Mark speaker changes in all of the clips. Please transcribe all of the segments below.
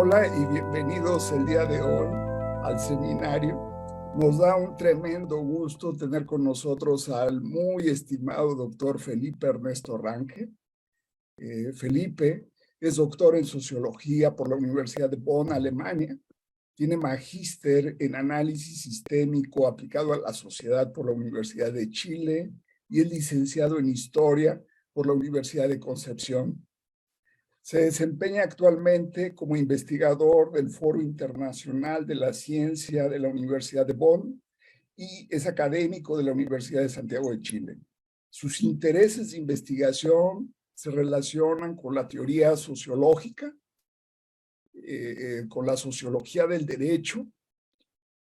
Speaker 1: Hola y bienvenidos el día de hoy al seminario. Nos da un tremendo gusto tener con nosotros al muy estimado doctor Felipe Ernesto Ranke. Felipe es doctor en sociología por la Universidad de Bonn, Alemania. Tiene magíster en análisis sistémico aplicado a la sociedad por la Universidad de Chile y es licenciado en historia por la Universidad de Concepción. Se desempeña actualmente como investigador del Foro Internacional de la Ciencia de la Universidad de Bonn y es académico de la Universidad de Santiago de Chile. Sus intereses de investigación se relacionan con la teoría sociológica, con la sociología del derecho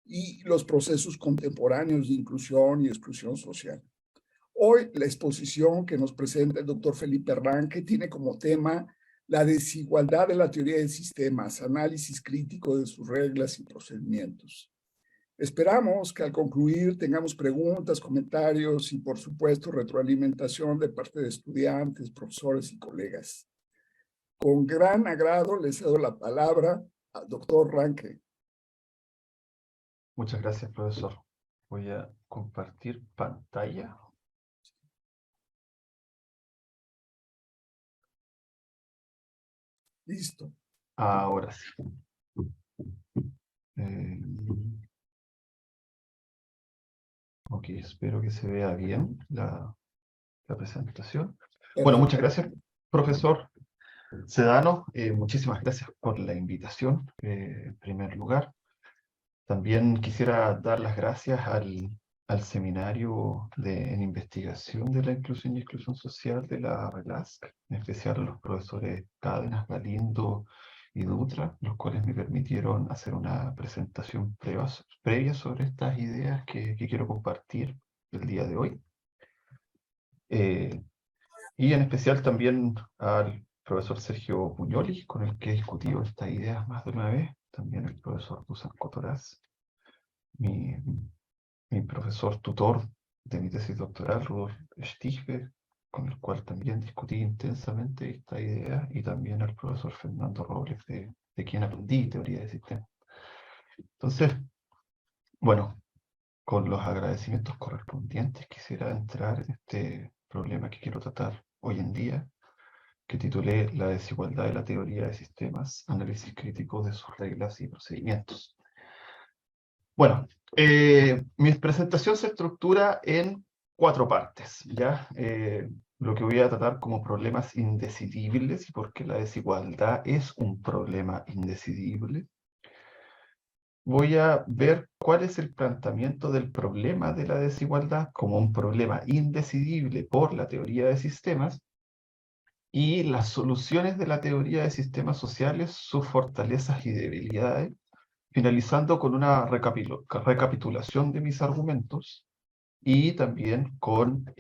Speaker 1: y los procesos contemporáneos de inclusión y exclusión social. Hoy la exposición que nos presenta el doctor Felipe Ranke tiene como tema la desigualdad de la teoría de sistemas, análisis crítico de sus reglas y procedimientos. Esperamos que al concluir tengamos preguntas, comentarios y, por supuesto, retroalimentación de parte de estudiantes, profesores y colegas. Con gran agrado le cedo la palabra al doctor Ranke.
Speaker 2: Muchas gracias, profesor. Voy a compartir pantalla.
Speaker 1: Listo.
Speaker 2: Ahora sí. Ok, espero que se vea bien la presentación. Bueno, muchas gracias, profesor Sedano. Muchísimas gracias por la invitación, en primer lugar. También quisiera dar las gracias al seminario en investigación de la inclusión y exclusión social de la RELASC, en especial a los profesores Cárdenas, Galindo y Dutra, los cuales me permitieron hacer una presentación previa sobre estas ideas que quiero compartir el día de hoy. Y en especial también al profesor Sergio Puñoli, con el que he discutido estas ideas más de una vez, también el profesor Dusan Cotoraz, mi profesor tutor de mi tesis doctoral, Rudolf Stichler, con el cual también discutí intensamente esta idea, y también al profesor Fernando Robles, de quien aprendí teoría de sistemas. Entonces, bueno, con los agradecimientos correspondientes, quisiera entrar en este problema que quiero tratar hoy en día, que titulé La desigualdad de la teoría de sistemas, análisis crítico de sus reglas y procedimientos. Bueno, mi presentación se estructura en 4 partes, ¿ya? Lo que voy a tratar como problemas indecidibles y por qué la desigualdad es un problema indecidible. Voy a ver cuál es el planteamiento del problema de la desigualdad como un problema indecidible por la teoría de sistemas y las soluciones de la teoría de sistemas sociales, sus fortalezas y debilidades, finalizando con una recapitulación de mis argumentos y también con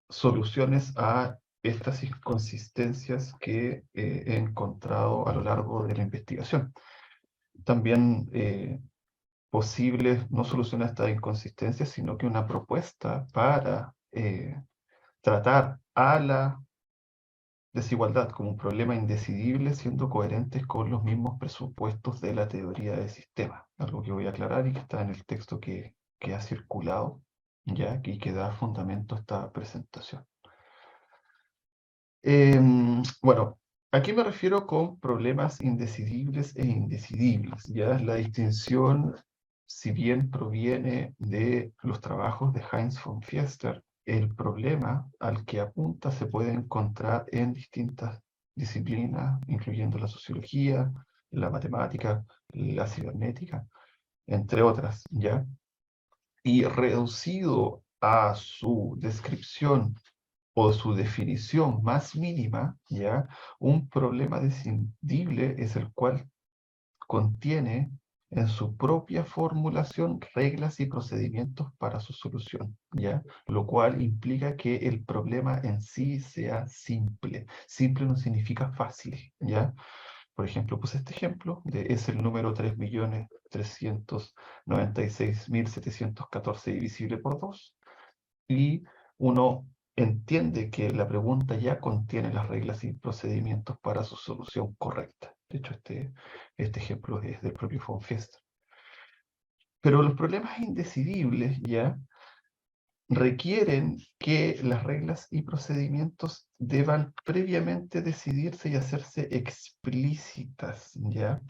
Speaker 2: soluciones a estas inconsistencias que he encontrado a lo largo de la investigación. También posibles, no solucionar estas inconsistencias, sino que una propuesta para tratar a la desigualdad como un problema indecidible, siendo coherentes con los mismos presupuestos de la teoría de sistemas. Algo que voy a aclarar y que está en el texto que ha circulado, ya, y que da fundamento a esta presentación. Bueno, ¿a qué me refiero con problemas indecidibles e indecidibles? Ya la distinción, si bien proviene de los trabajos de Heinz von Fiester, el problema al que apunta se puede encontrar en distintas disciplinas, incluyendo la sociología, la matemática, la cibernética, entre otras, ¿ya? Y reducido a su descripción o su definición más mínima, ¿ya? Un problema descindible es el cual contiene en su propia formulación reglas y procedimientos para su solución, ¿ya? Lo cual implica que el problema en sí sea simple. Simple no significa fácil, ¿ya? Por ejemplo, puse este ejemplo, es el número 3.396.714 divisible por 2, y uno entiende que la pregunta ya contiene las reglas y procedimientos para su solución correcta, De hecho, este ejemplo es del propio von Fiester. Pero los problemas indecidibles ya requieren que las reglas y procedimientos deban previamente decidirse y hacerse explícitas, ¿ya?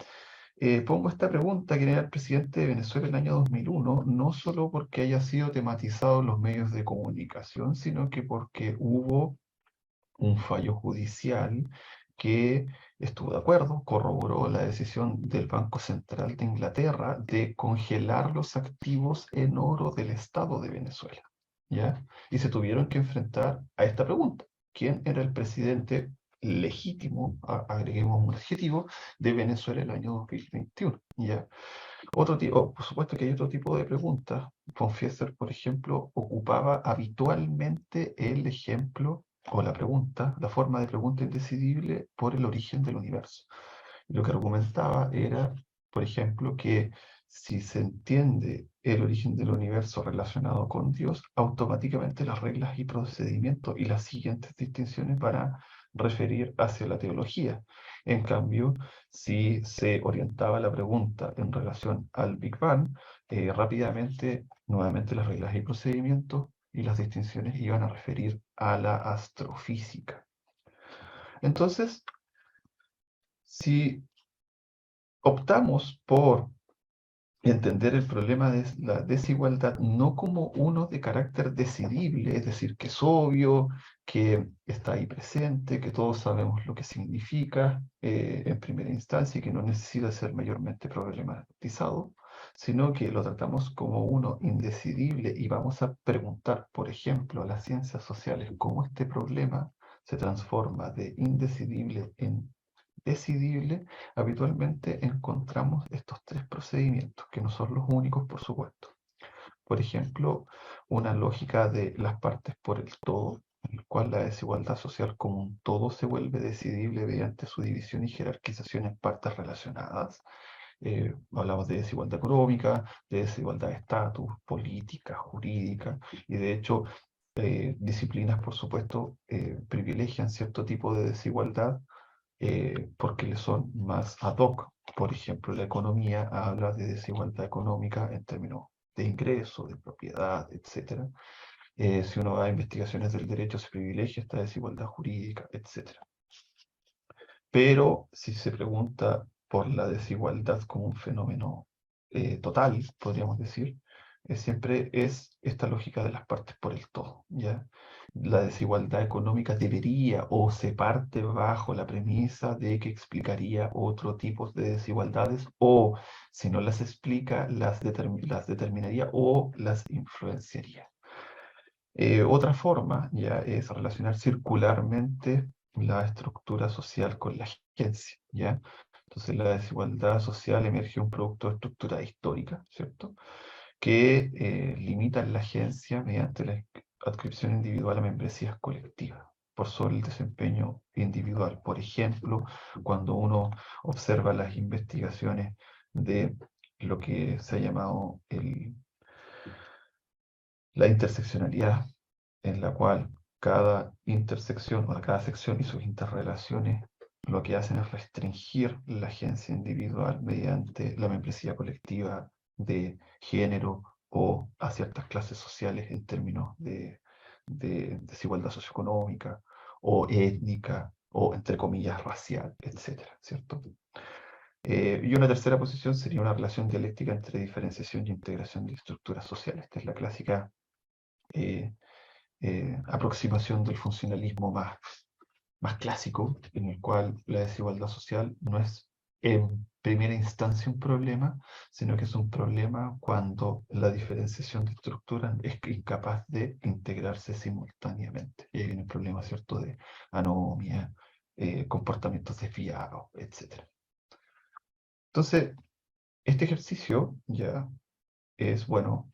Speaker 2: Pongo esta pregunta que era el presidente de Venezuela en el año 2001, no solo porque haya sido tematizado en los medios de comunicación, sino que porque hubo un fallo judicial que estuvo de acuerdo, corroboró la decisión del Banco Central de Inglaterra de congelar los activos en oro del Estado de Venezuela, ¿ya? Y se tuvieron que enfrentar a esta pregunta: ¿quién era el presidente legítimo, agreguemos un adjetivo, de Venezuela el año 2021, ¿ya? Por supuesto que hay otro tipo de preguntas. Von Fiester, por ejemplo, ocupaba habitualmente el ejemplo o la pregunta, la forma de pregunta indecidible por el origen del universo. Y lo que argumentaba era, por ejemplo, que si se entiende el origen del universo relacionado con Dios, automáticamente las reglas y procedimientos y las siguientes distinciones van a referir hacia la teología. En cambio, si se orientaba la pregunta en relación al Big Bang, rápidamente, nuevamente las reglas y procedimientos y las distinciones iban a referir a la astrofísica. Entonces, si optamos por entender el problema de la desigualdad no como uno de carácter decidible, es decir, que es obvio, que está ahí presente, que todos sabemos lo que significa en primera instancia y que no necesita ser mayormente problematizado, sino que lo tratamos como uno indecidible y vamos a preguntar, por ejemplo, a las ciencias sociales cómo este problema se transforma de indecidible en decidible. Habitualmente encontramos estos tres procedimientos, que no son los únicos, por supuesto. Por ejemplo, una lógica de las partes por el todo, en la cual la desigualdad social como un todo se vuelve decidible mediante su división y jerarquización en partes relacionadas. Hablamos de desigualdad económica, de desigualdad de estatus, política, jurídica, y de hecho disciplinas, por supuesto, privilegian cierto tipo de desigualdad porque le son más ad hoc. Por ejemplo, la economía habla de desigualdad económica en términos de ingreso, de propiedad, etc. Si uno va a investigaciones del derecho, se privilegia esta desigualdad jurídica, etc. Pero si se pregunta por la desigualdad como un fenómeno total, podríamos decir, siempre es esta lógica de las partes por el todo, ¿ya? La desigualdad económica debería o se parte bajo la premisa de que explicaría otro tipo de desigualdades, o si no las explica, las determinaría o las influenciaría. Otra forma ya es relacionar circularmente la estructura social con la agencia, ¿ya? Entonces la desigualdad social emerge un producto de estructura histórica, ¿cierto? Que limitan la agencia mediante la adscripción individual a membresías colectivas por sobre el desempeño individual. Por ejemplo, cuando uno observa las investigaciones de lo que se ha llamado la interseccionalidad, en la cual cada intersección o cada sección y sus interrelaciones lo que hacen es restringir la agencia individual mediante la membresía colectiva de género o a ciertas clases sociales en términos de desigualdad socioeconómica o étnica o, entre comillas, racial, etcétera, ¿cierto? Y una tercera posición sería una relación dialéctica entre diferenciación y integración de estructuras sociales. Esta es la clásica eh, aproximación del funcionalismo más clásico, en el cual la desigualdad social no es en primera instancia un problema, sino que es un problema cuando la diferenciación de estructuras es incapaz de integrarse simultáneamente. Y ahí viene el problema, ¿cierto?, de anomia, comportamientos desviados, etc. Entonces, este ejercicio ya es, bueno,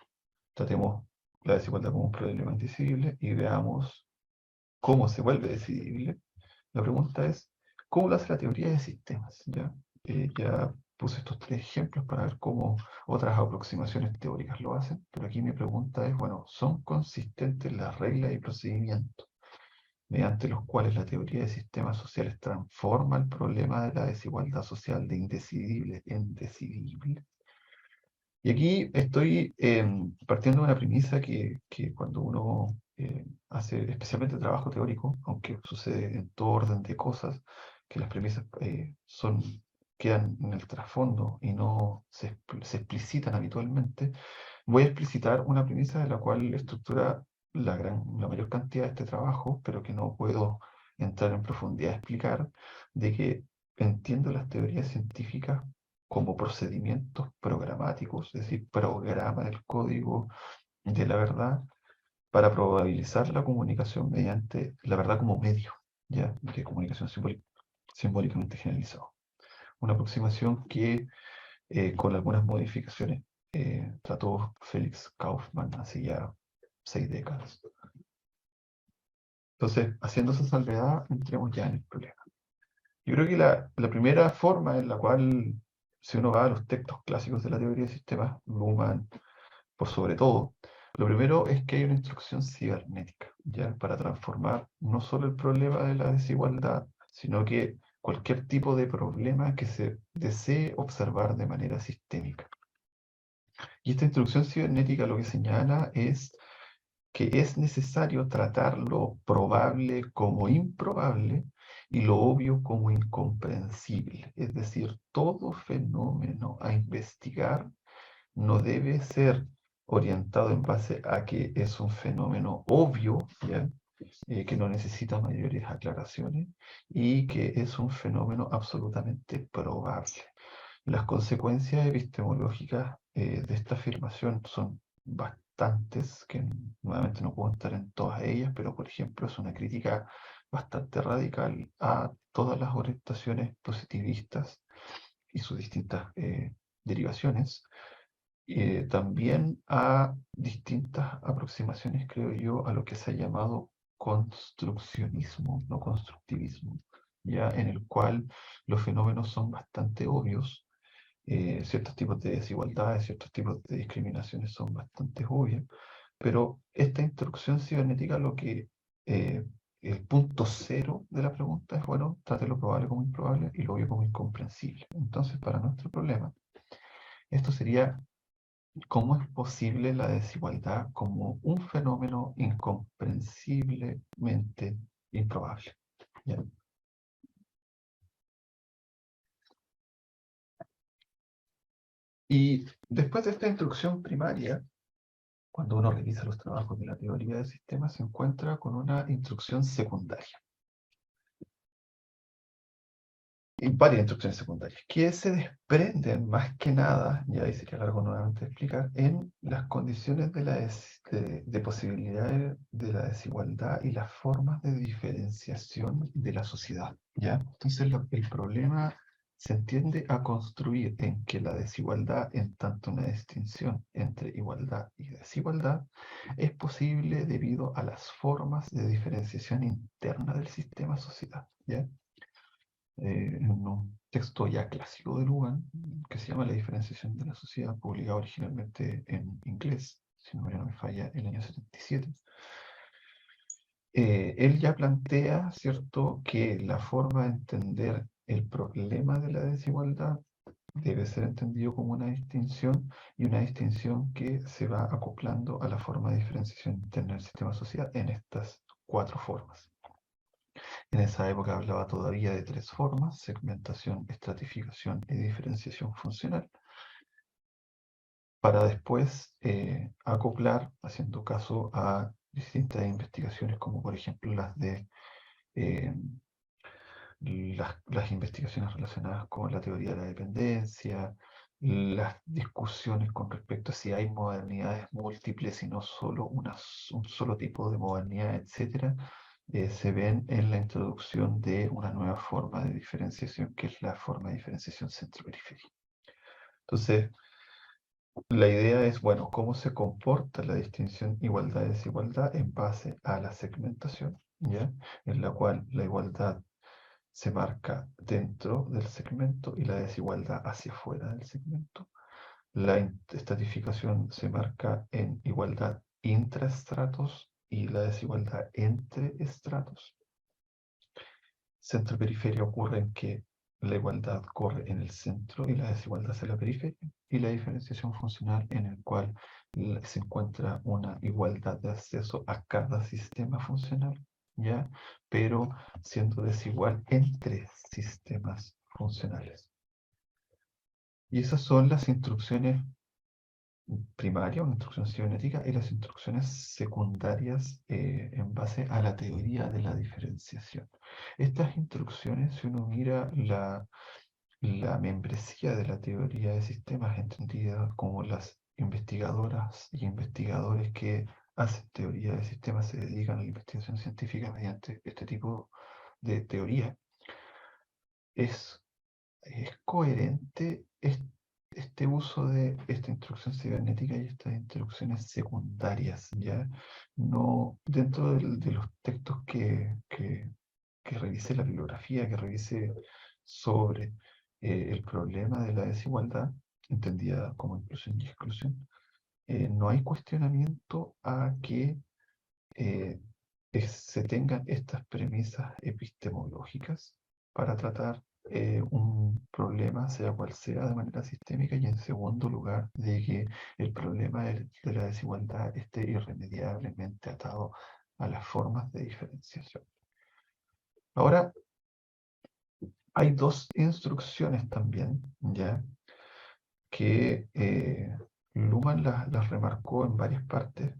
Speaker 2: tratemos la desigualdad como un problema indecidible y veamos cómo se vuelve decidible. La pregunta es, ¿cómo lo hace la teoría de sistemas? Ya puse estos tres ejemplos para ver cómo otras aproximaciones teóricas lo hacen, pero aquí mi pregunta es, bueno, ¿son consistentes las reglas y procedimientos mediante los cuales la teoría de sistemas sociales transforma el problema de la desigualdad social de indecidible en decidible. Y aquí estoy partiendo de una premisa que cuando uno hace especialmente trabajo teórico, aunque sucede en todo orden de cosas, que las premisas quedan en el trasfondo y no se explicitan habitualmente, voy a explicitar una premisa de la cual estructura la mayor cantidad de este trabajo, pero que no puedo entrar en profundidad a explicar, de que entiendo las teorías científicas como procedimientos programáticos, es decir, programa el código de la verdad para probabilizar la comunicación mediante la verdad como medio, ¿ya? De comunicación simbólicamente generalizado. Una aproximación que con algunas modificaciones trató Felix Kaufmann hace ya 6 décadas. Entonces, haciendo esa salvedad, entremos ya en el problema. Yo creo que la primera forma en la cual, si uno va a los textos clásicos de la teoría de sistemas, Luhmann, por sobre todo, lo primero es que hay una instrucción cibernética, ¿ya? Para transformar no solo el problema de la desigualdad, sino que cualquier tipo de problema que se desee observar de manera sistémica. Y esta instrucción cibernética lo que señala es que es necesario tratar lo probable como improbable y lo obvio como incomprensible. Es decir, todo fenómeno a investigar no debe ser orientado en base a que es un fenómeno obvio, ¿ya? Que no necesita mayores aclaraciones y que es un fenómeno absolutamente probable. Las consecuencias epistemológicas de esta afirmación son bastantes, que nuevamente no puedo entrar en todas ellas, pero por ejemplo es una crítica bastante radical a todas las orientaciones positivistas y sus distintas derivaciones, también a distintas aproximaciones, creo yo, a lo que se ha llamado construccionismo, no constructivismo, ya en el cual los fenómenos son bastante obvios, ciertos tipos de desigualdades, ciertos tipos de discriminaciones son bastante obvios, pero esta instrucción cibernética el punto cero de la pregunta es, bueno, trate lo probable como improbable y lo obvio como incomprensible. Entonces, para nuestro problema, esto sería cómo es posible la desigualdad como un fenómeno incomprensiblemente improbable. ¿Ya? Y después de esta instrucción primaria, cuando uno revisa los trabajos de la teoría del sistema, se encuentra con una instrucción secundaria. Y varias instrucciones secundarias, que se desprenden más que nada, y ahí sería largo nuevamente explicar, en las condiciones de posibilidades de la desigualdad y las formas de diferenciación de la sociedad, ¿ya? Entonces el problema se entiende a construir en que la desigualdad, en tanto una distinción entre igualdad y desigualdad, es posible debido a las formas de diferenciación interna del sistema sociedad, ¿ya? En un texto ya clásico de Luhmann, que se llama La diferenciación de la sociedad, publicado originalmente en inglés, si no me falla, en el año 77. Él ya plantea, ¿cierto?, que la forma de entender el problema de la desigualdad debe ser entendido como una distinción, y una distinción que se va acoplando a la forma de diferenciación interna del sistema social en estas 4 formas. En esa época hablaba todavía de 3 formas: segmentación, estratificación y diferenciación funcional, para después acoplar, haciendo caso a distintas investigaciones, como por ejemplo eh, las investigaciones relacionadas con la teoría de la dependencia, las discusiones con respecto a si hay modernidades múltiples y no solo un solo tipo de modernidad, etcétera, se ven en la introducción de una nueva forma de diferenciación, que es la forma de diferenciación centro-periferia. Entonces, la idea es, bueno, cómo se comporta la distinción igualdad-desigualdad en base a la segmentación, ¿ya? En la cual la igualdad se marca dentro del segmento y la desigualdad hacia afuera del segmento. La estratificación se marca en igualdad intraestratos y la desigualdad entre estratos. centro-periferia ocurre en que la igualdad corre en el centro y la desigualdad hacia la periferia, y la diferenciación funcional en el cual se encuentra una igualdad de acceso a cada sistema funcional, ¿ya? Pero siendo desigual entre sistemas funcionales. Y esas son las instrucciones primarias, una instrucción cibernética, y las instrucciones secundarias en base a la teoría de la diferenciación. Estas instrucciones, si uno mira la membresía de la teoría de sistemas, entendida como las investigadoras y investigadores que hacen teoría de sistemas, se dedican a la investigación científica mediante este tipo de teoría, es coherente este uso de esta instrucción cibernética y estas instrucciones secundarias, ¿ya? No, dentro de los textos que revise la bibliografía, que revise sobre el problema de la desigualdad, entendida como inclusión y exclusión, no hay cuestionamiento a que eh, se tengan estas premisas epistemológicas para tratar un problema, sea cual sea, de manera sistémica, y en segundo lugar, de que el problema de la desigualdad esté irremediablemente atado a las formas de diferenciación. Ahora, hay dos instrucciones también, ¿ya? Que Luhmann las remarcó en varias partes,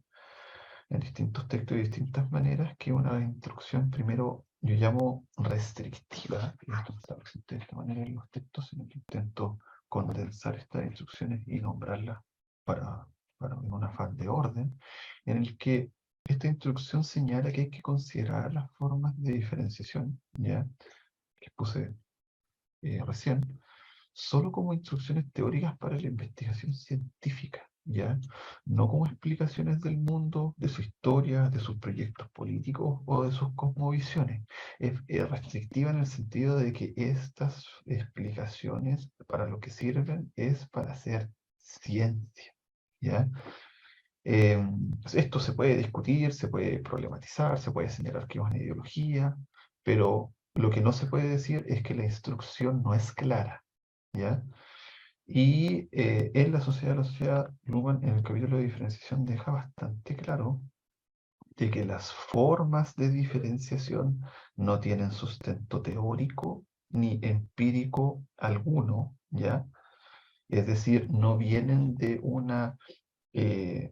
Speaker 2: en distintos textos y de distintas maneras, que una instrucción primero yo llamo restrictiva, y esto está presente de esta manera en los textos, en el que intento condensar estas instrucciones y nombrarlas para en un afán de orden, en el que esta instrucción señala que hay que considerar las formas de diferenciación, ¿ya? Que puse recién, solo como instrucciones teóricas para la investigación científica, ¿ya? No como explicaciones del mundo, de su historia, de sus proyectos políticos o de sus cosmovisiones. Es restrictiva en el sentido de que estas explicaciones para lo que sirven es para hacer ciencia, ¿ya? Esto se puede discutir, se puede problematizar, se puede señalar que es una ideología, pero lo que no se puede decir es que la instrucción no es clara, ¿ya? Y en la sociedad, Luhmann en el capítulo de diferenciación deja bastante claro de que las formas de diferenciación no tienen sustento teórico ni empírico alguno, ¿ya? Es decir, no vienen de una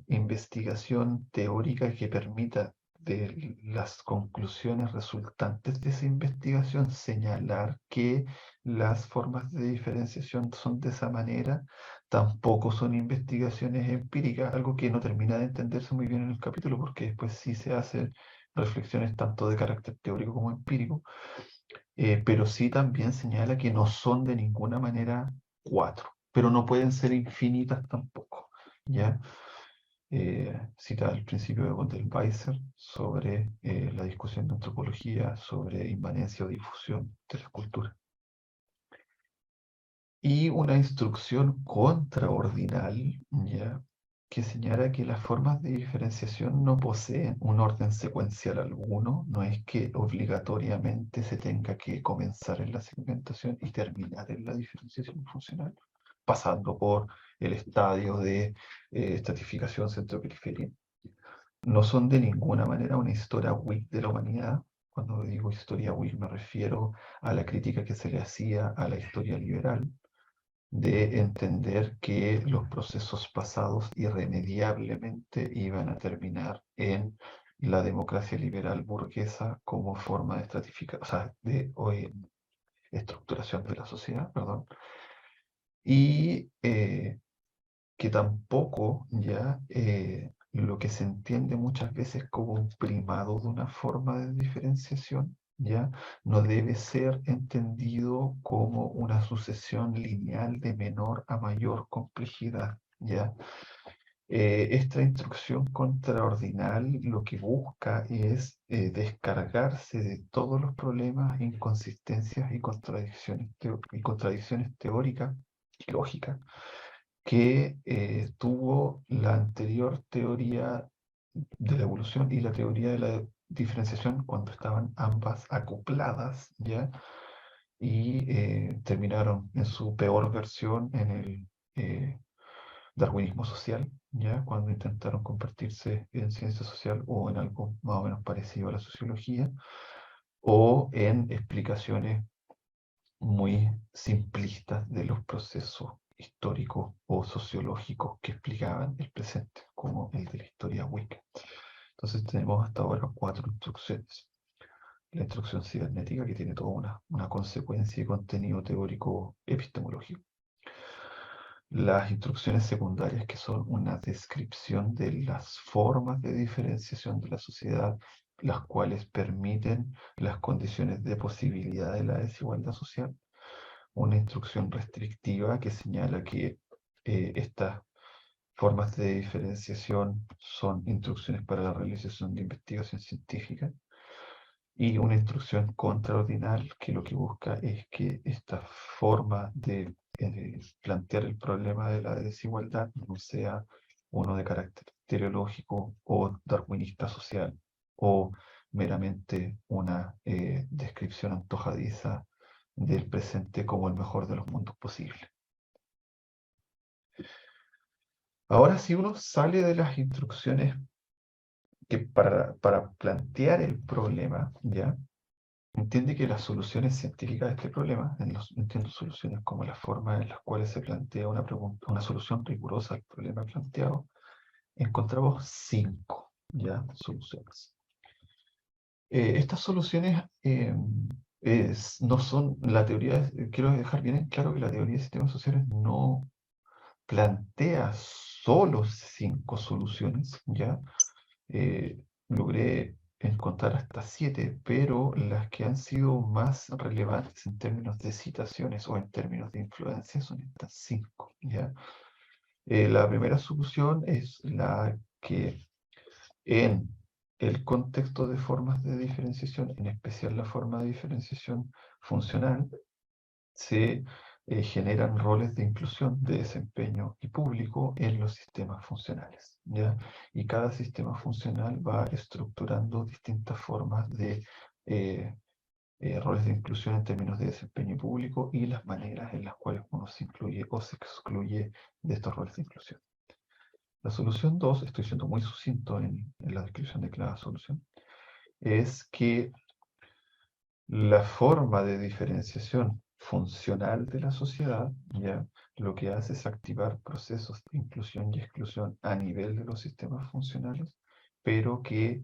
Speaker 2: investigación teórica que permita de las conclusiones resultantes de esa investigación señalar que las formas de diferenciación son de esa manera, tampoco son investigaciones empíricas, algo que no termina de entenderse muy bien en el capítulo, porque después sí se hacen reflexiones tanto de carácter teórico como empírico, pero sí también señala que no son de ninguna manera cuatro, pero no pueden ser infinitas tampoco, ¿ya? Cita el principio de Gondelweiser sobre la discusión de antropología, sobre inmanencia o difusión de la cultura. Y una instrucción contraordinal, ¿ya? Que señala que las formas de diferenciación no poseen un orden secuencial alguno, no es que obligatoriamente se tenga que comenzar en la segmentación y terminar en la diferenciación funcional, pasando por el estadio de estratificación centro-periferia. No son de ninguna manera una historia WIC de la humanidad. Cuando digo historia WIC me refiero a la crítica que se le hacía a la historia liberal, de entender que los procesos pasados irremediablemente iban a terminar en la democracia liberal burguesa como forma de estratificación, o sea, de estructuración de la sociedad, perdón, y que tampoco ya lo que se entiende muchas veces como un primado de una forma de diferenciación, ya no debe ser entendido como una sucesión lineal de menor a mayor complejidad, ya. Esta instrucción contraordinal lo que busca es descargarse de todos los problemas, inconsistencias y contradicciones teóricas y lógicas que tuvo la anterior teoría de la evolución y la teoría de la diferenciación cuando estaban ambas acopladas, ¿ya? Y terminaron en su peor versión en el darwinismo social, ¿ya? Cuando intentaron convertirse en ciencia social o en algo más o menos parecido a la sociología, o en explicaciones muy simplistas de los procesos históricos o sociológicos que explicaban el presente, como el de la historia Wicca. Entonces tenemos hasta ahora 4 instrucciones. La instrucción cibernética, que tiene toda una consecuencia y contenido teórico epistemológico. Las instrucciones secundarias, que son una descripción de las formas de diferenciación de la sociedad, las cuales permiten las condiciones de posibilidad de la desigualdad social. Una instrucción restrictiva que señala que estas formas de diferenciación son instrucciones para la realización de investigación científica. Y una instrucción contraordinal que lo que busca es que esta forma de plantear el problema de la desigualdad no sea uno de carácter teleológico o darwinista social o meramente una descripción antojadiza del presente como el mejor de los mundos posible. Ahora, si uno sale de las instrucciones que para plantear el problema, ¿ya? Entiende que las soluciones científicas de este problema, entiendo soluciones como la forma en las cuales se plantea una pregunta, una solución rigurosa al problema planteado, encontramos 5 ya soluciones. Estas soluciones no son la teoría, quiero dejar bien en claro que la teoría de sistemas sociales no plantea solo 5 soluciones, ya. Logré encontrar hasta 7, pero las que han sido más relevantes en términos de citaciones o en términos de influencia son estas 5, ¿ya? La primera solución es la que en el contexto de formas de diferenciación, en especial la forma de diferenciación funcional, se generan roles de inclusión, de desempeño y público en los sistemas funcionales, ¿ya? Y cada sistema funcional va estructurando distintas formas de roles de inclusión en términos de desempeño público y las maneras en las cuales uno se incluye o se excluye de estos roles de inclusión. La solución 2, estoy siendo muy sucinto en la descripción de cada solución, es que la forma de diferenciación funcional de la sociedad, ¿ya? Lo que hace es activar procesos de inclusión y exclusión a nivel de los sistemas funcionales, pero que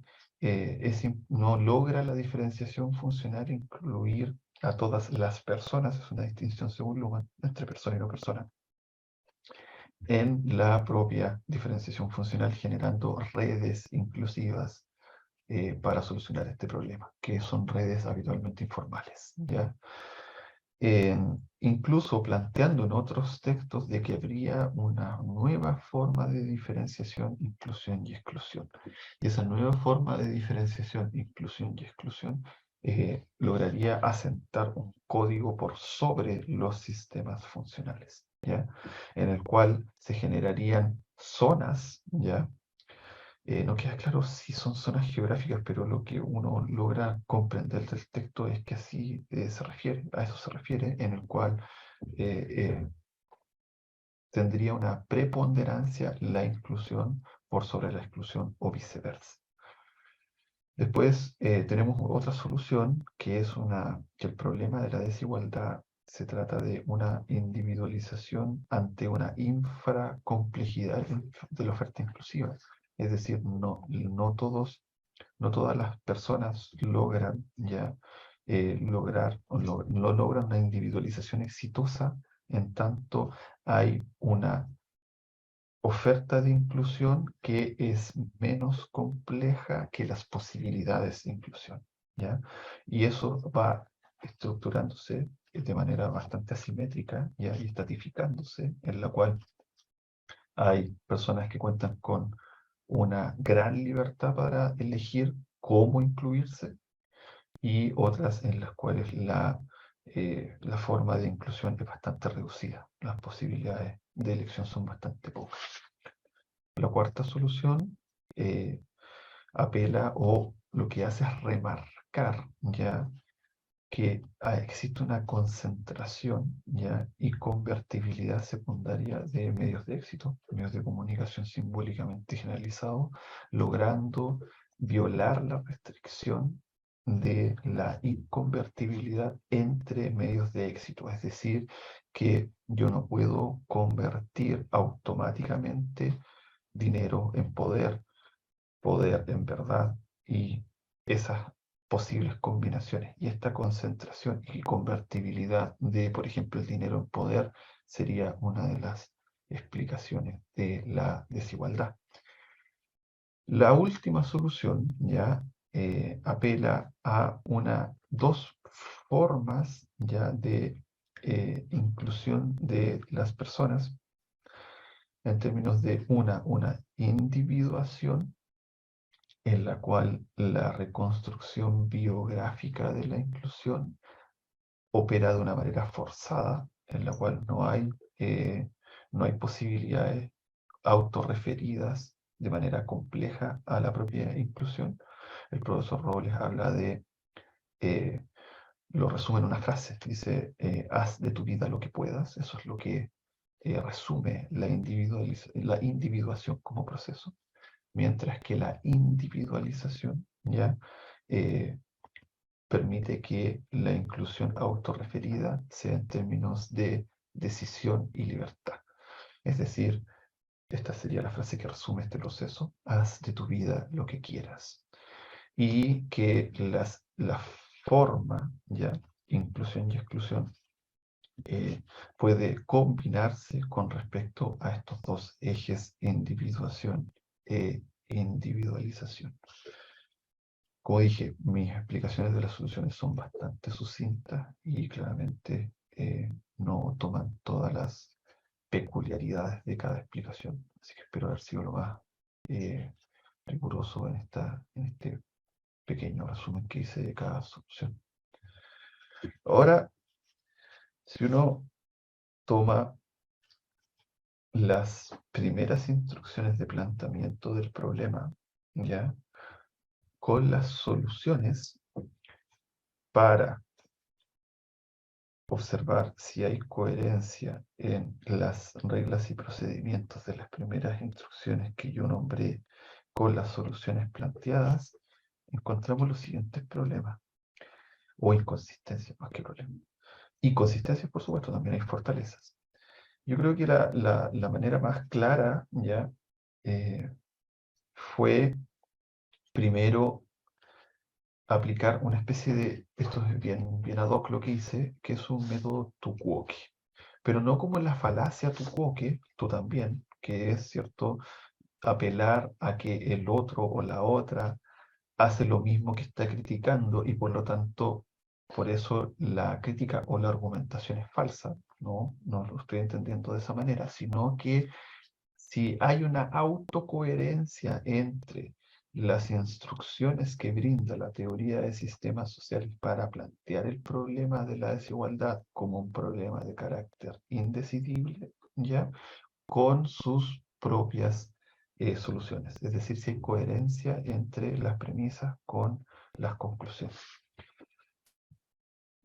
Speaker 2: no logra la diferenciación funcional incluir a todas las personas, es una distinción según Luhmann entre persona y no persona, en la propia diferenciación funcional, generando redes inclusivas para solucionar este problema, que son redes habitualmente informales, ¿ya? Incluso planteando en otros textos de que habría una nueva forma de diferenciación, inclusión y exclusión. Y esa nueva forma de diferenciación, inclusión y exclusión lograría asentar un código por sobre los sistemas funcionales, ¿ya? En el cual se generarían zonas, ¿ya? No queda claro si son zonas geográficas, pero lo que uno logra comprender del texto es que así se refiere, a eso se refiere, en el cual eh, eh, tendría una preponderancia la inclusión por sobre la exclusión o viceversa. Después tenemos otra solución que es que el problema de la desigualdad se trata de una individualización ante una infracomplejidad de la oferta inclusiva. Es decir, no todas las personas logran no logran una individualización exitosa, en tanto hay una oferta de inclusión que es menos compleja que las posibilidades de inclusión, ¿ya? Y eso va estructurándose de manera bastante asimétrica, ¿ya? Y estratificándose, en la cual hay personas que cuentan con una gran libertad para elegir cómo incluirse y otras en las cuales la forma de inclusión es bastante reducida. Las posibilidades de elección son bastante pocas. La cuarta solución apela o lo que hace es remarcar ya que existe una concentración ya y convertibilidad secundaria de medios de éxito, medios de comunicación simbólicamente generalizados, logrando violar la restricción de la inconvertibilidad entre medios de éxito, es decir, que yo no puedo convertir automáticamente dinero en poder, poder en verdad, y esas posibles combinaciones. Y esta concentración y convertibilidad de, por ejemplo, el dinero en poder sería una de las explicaciones de la desigualdad. La última solución ya apela a dos formas ya de inclusión de las personas en términos de una individuación en la cual la reconstrucción biográfica de la inclusión opera de una manera forzada, en la cual no hay posibilidades autorreferidas de manera compleja a la propia inclusión. El profesor Robles habla eh, lo resume en una frase, dice, haz de tu vida lo que puedas. Eso es lo que resume la individuación como proceso, mientras que la individualización ya permite que la inclusión autorreferida sea en términos de decisión y libertad. Es decir, esta sería la frase que resume este proceso: haz de tu vida lo que quieras. Y que la forma, ya, inclusión y exclusión, puede combinarse con respecto a estos dos ejes: individuación e individualización. Como dije, mis explicaciones de las soluciones son bastante sucintas y claramente no toman todas las peculiaridades de cada explicación. Así que espero haber sido lo más riguroso en este pequeño resumen que hice de cada solución. Ahora, si uno toma las primeras instrucciones de planteamiento del problema, ya, con las soluciones para observar si hay coherencia en las reglas y procedimientos de las primeras instrucciones que yo nombré con las soluciones planteadas, encontramos los siguientes problemas, o inconsistencias más que problemas. Inconsistencias, por supuesto, también hay fortalezas. Yo creo que la manera más clara ya fue primero aplicar una especie de, esto es bien ad hoc lo que hice, que es un método Tukuoki, pero no como en la falacia Tukuoki, tú también, que es cierto, apelar a que el otro o la otra hace lo mismo que está criticando y por lo tanto, por eso la crítica o la argumentación es falsa. No lo estoy entendiendo de esa manera, sino que si hay una autocoherencia entre las instrucciones que brinda la teoría de sistemas sociales para plantear el problema de la desigualdad como un problema de carácter indecidible, ya, con sus propias soluciones. Es decir, si hay coherencia entre las premisas con las conclusiones.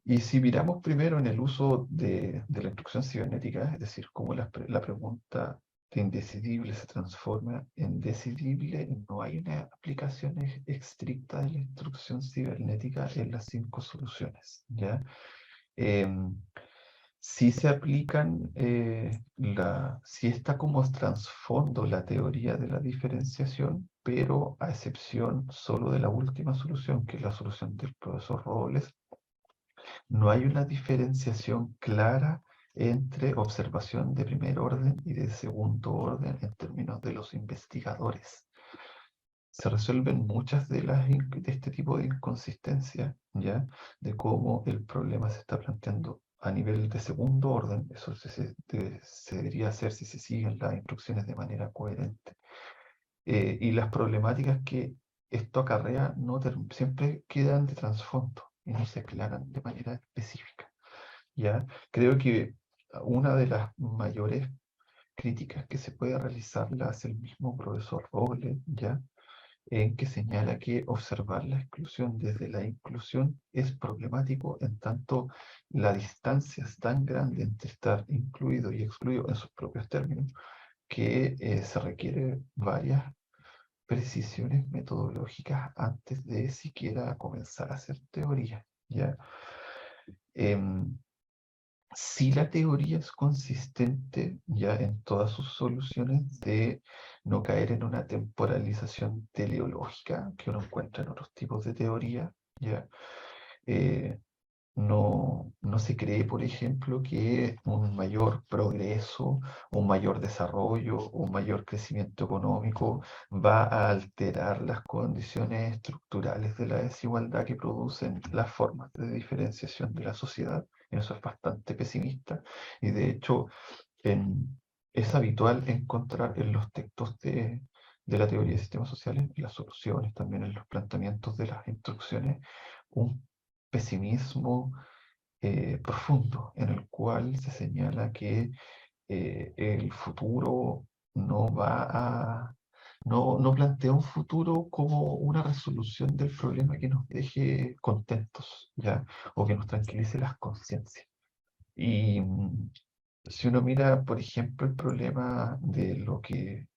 Speaker 2: Y si miramos primero en el uso de la instrucción cibernética, es decir, cómo la pregunta de indecidible se transforma en decidible, no hay una aplicación estricta de la instrucción cibernética en las 5 soluciones, ¿ya? Sí se aplican, sí está como trasfondo la teoría de la diferenciación, pero a excepción solo de la última solución, que es la solución del profesor Robles, no hay una diferenciación clara entre observación de primer orden y de segundo orden en términos de los investigadores. Se resuelven muchas de este tipo de inconsistencias, ¿ya? De cómo el problema se está planteando a nivel de segundo orden. Eso se debería hacer si se siguen las instrucciones de manera coherente. Y las problemáticas que esto acarrea siempre quedan de trasfondo y no se aclaran de manera específica, ¿ya? Creo que una de las mayores críticas que se puede realizar la hace el mismo profesor Robles, ¿ya? en que señala que observar la exclusión desde la inclusión es problemático en tanto la distancia es tan grande entre estar incluido y excluido en sus propios términos que se requiere varias precisiones metodológicas antes de siquiera comenzar a hacer teoría, ¿ya? Em, si la teoría es consistente ya en todas sus soluciones de no caer en una temporalización teleológica que uno encuentra en otros tipos de teoría, ya eh, no se cree, por ejemplo, que un mayor progreso, un mayor desarrollo, un mayor crecimiento económico va a alterar las condiciones estructurales de la desigualdad que producen las formas de diferenciación de la sociedad. Eso es bastante pesimista y de hecho es habitual encontrar en los textos de la teoría de sistemas sociales, en las soluciones, también en los planteamientos de las instrucciones, un pesimismo profundo en el cual se señala que el futuro no va a, no plantea un futuro como una resolución del problema que nos deje contentos, ¿ya? O que nos tranquilice las conciencias. Y si uno mira, por ejemplo, el problema de lo que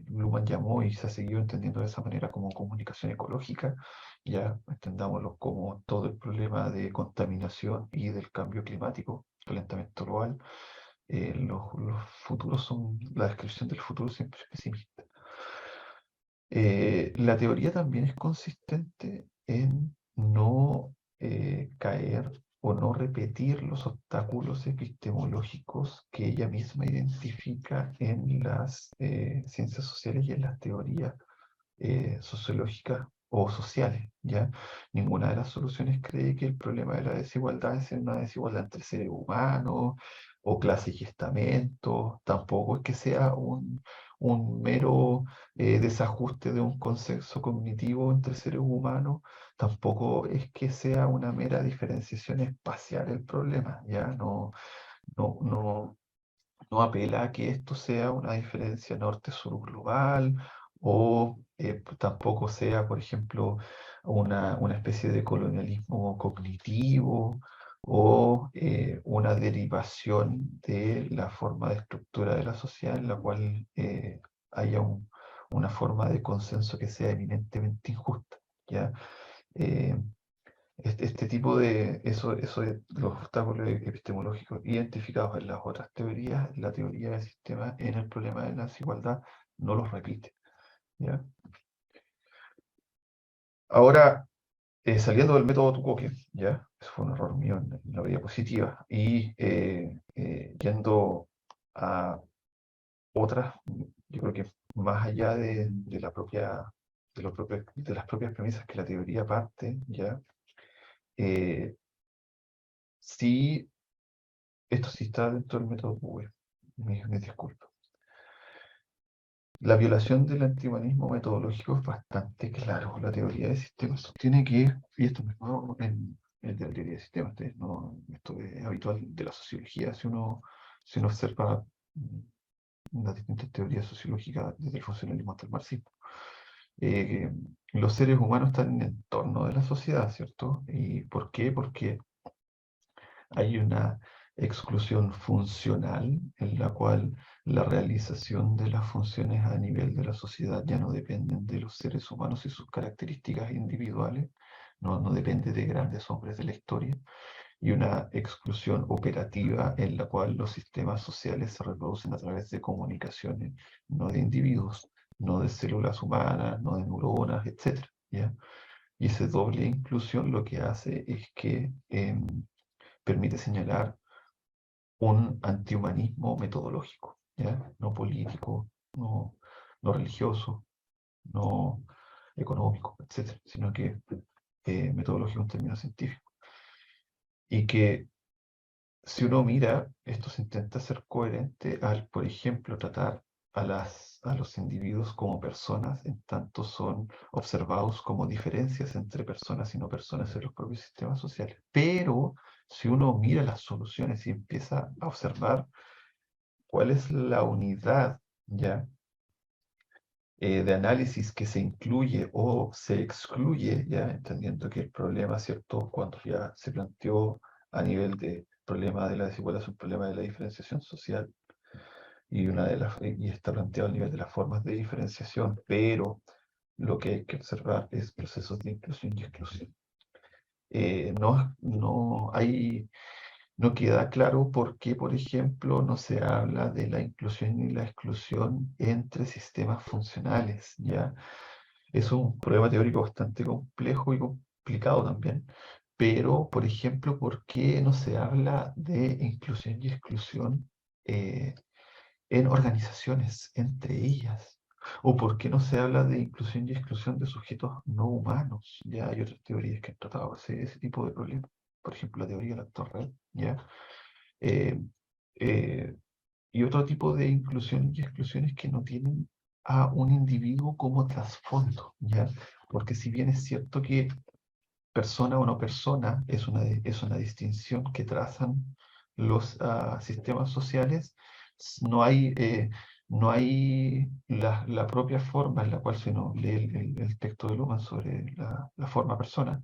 Speaker 2: Luhmann llamó y se ha seguido entendiendo de esa manera como comunicación ecológica, ya entendámoslo como todo el problema de contaminación y del cambio climático, calentamiento global, los futuros son, la descripción del futuro siempre es pesimista. La teoría también es consistente en no caer o no repetir los obstáculos epistemológicos que ella misma identifica en las ciencias sociales y en las teorías sociológicas o sociales, ¿ya? Ninguna de las soluciones cree que el problema de la desigualdad es una desigualdad entre seres humanos o clases y estamentos, tampoco es que sea un mero desajuste de un consenso cognitivo entre seres humanos, tampoco es que sea una mera diferenciación espacial el problema, ¿ya? No, no, no apela a que esto sea una diferencia norte-sur global o tampoco sea, por ejemplo, una especie de colonialismo cognitivo o una derivación de la forma de estructura de la sociedad en la cual haya una forma de consenso que sea eminentemente injusta, ¿ya? Eh, este tipo de, eso de los obstáculos epistemológicos identificados en las otras teorías, la teoría del sistema en el problema de la desigualdad no los repite, ¿ya? Ahora, saliendo del método Tukokien, ¿ya? Eso fue un error mío en la diapositiva, y yendo a otras, yo creo que más allá de la propia, de las propias premisas que la teoría parte, ¿ya? Eh, sí. Esto sí está dentro del método Bowie. Me disculpo. La violación del antihumanismo metodológico es bastante claro. La teoría de sistemas sostiene que, y esto no es nuevo en la teoría de sistemas, esto es habitual de la sociología, si uno observa las distintas teorías sociológicas desde el funcionalismo hasta el marxismo. Eh, los seres humanos están en el entorno de la sociedad, ¿cierto? ¿Y por qué? Porque hay una exclusión funcional en la cual la realización de las funciones a nivel de la sociedad ya no dependen de los seres humanos y sus características individuales, no depende de grandes hombres de la historia, y una exclusión operativa en la cual los sistemas sociales se reproducen a través de comunicaciones, no de individuos, no de células humanas, no de neuronas, etc. ¿Ya? Y esa doble inclusión lo que hace es que permite señalar un antihumanismo metodológico, ¿ya? No político, no religioso, no económico, etcétera, sino que metodológico en términos científicos. Y que si uno mira, esto se intenta ser coherente al, por ejemplo, tratar a los individuos como personas, en tanto son observados como diferencias entre personas y no personas en los propios sistemas sociales. Pero si uno mira las soluciones y empieza a observar cuál es la unidad, ¿ya? de análisis que se incluye o se excluye, ya entendiendo que el problema, ¿cierto?, cuando ya se planteó a nivel de problema de la desigualdad, es un problema de la diferenciación social, y está planteado a nivel de las formas de diferenciación, pero lo que hay que observar es procesos de inclusión y exclusión. No queda claro por qué, por ejemplo, no se habla de la inclusión y la exclusión entre sistemas funcionales, ¿ya? Es un problema teórico bastante complejo y complicado también, pero, por ejemplo, ¿por qué no se habla de inclusión y exclusión eh, en organizaciones, entre ellas? ¿O por qué no se habla de inclusión y exclusión de sujetos no humanos? Ya hay otras teorías que han tratado ese tipo de problemas. Por ejemplo, la teoría del actor red, ¿ya? Eh, eh, y otro tipo de inclusión y exclusiones que no tienen a un individuo como trasfondo, ¿ya? Porque si bien es cierto que persona o no persona es una distinción que trazan los sistemas sociales, no hay, no hay la propia forma en la cual se nos lee el texto de Luhmann sobre la forma persona.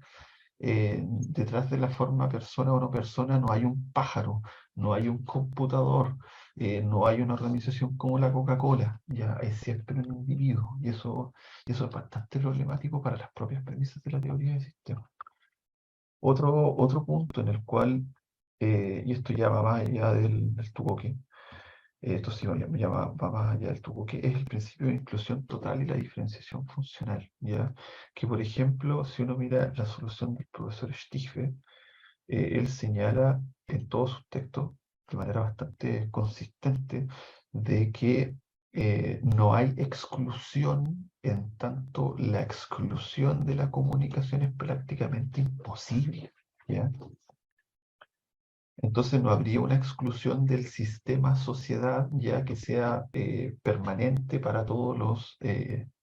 Speaker 2: Detrás de la forma persona o no persona no hay un pájaro, no hay un computador, no hay una organización como la Coca-Cola, ya es siempre un individuo, y eso es bastante problemático para las propias premisas de la teoría del sistema. Otro punto en el cual, y esto ya va más allá del Tugoque, esto sí va más allá del Tugoque, es el principio de inclusión total y la diferenciación funcional, ¿ya? Que, por ejemplo, si uno mira la solución del profesor Stichwe, él señala en todos sus textos, de manera bastante consistente, de que no hay exclusión, en tanto la exclusión de la comunicación es prácticamente imposible, ¿ya? Entonces no habría una exclusión del sistema sociedad ya que sea permanente para todos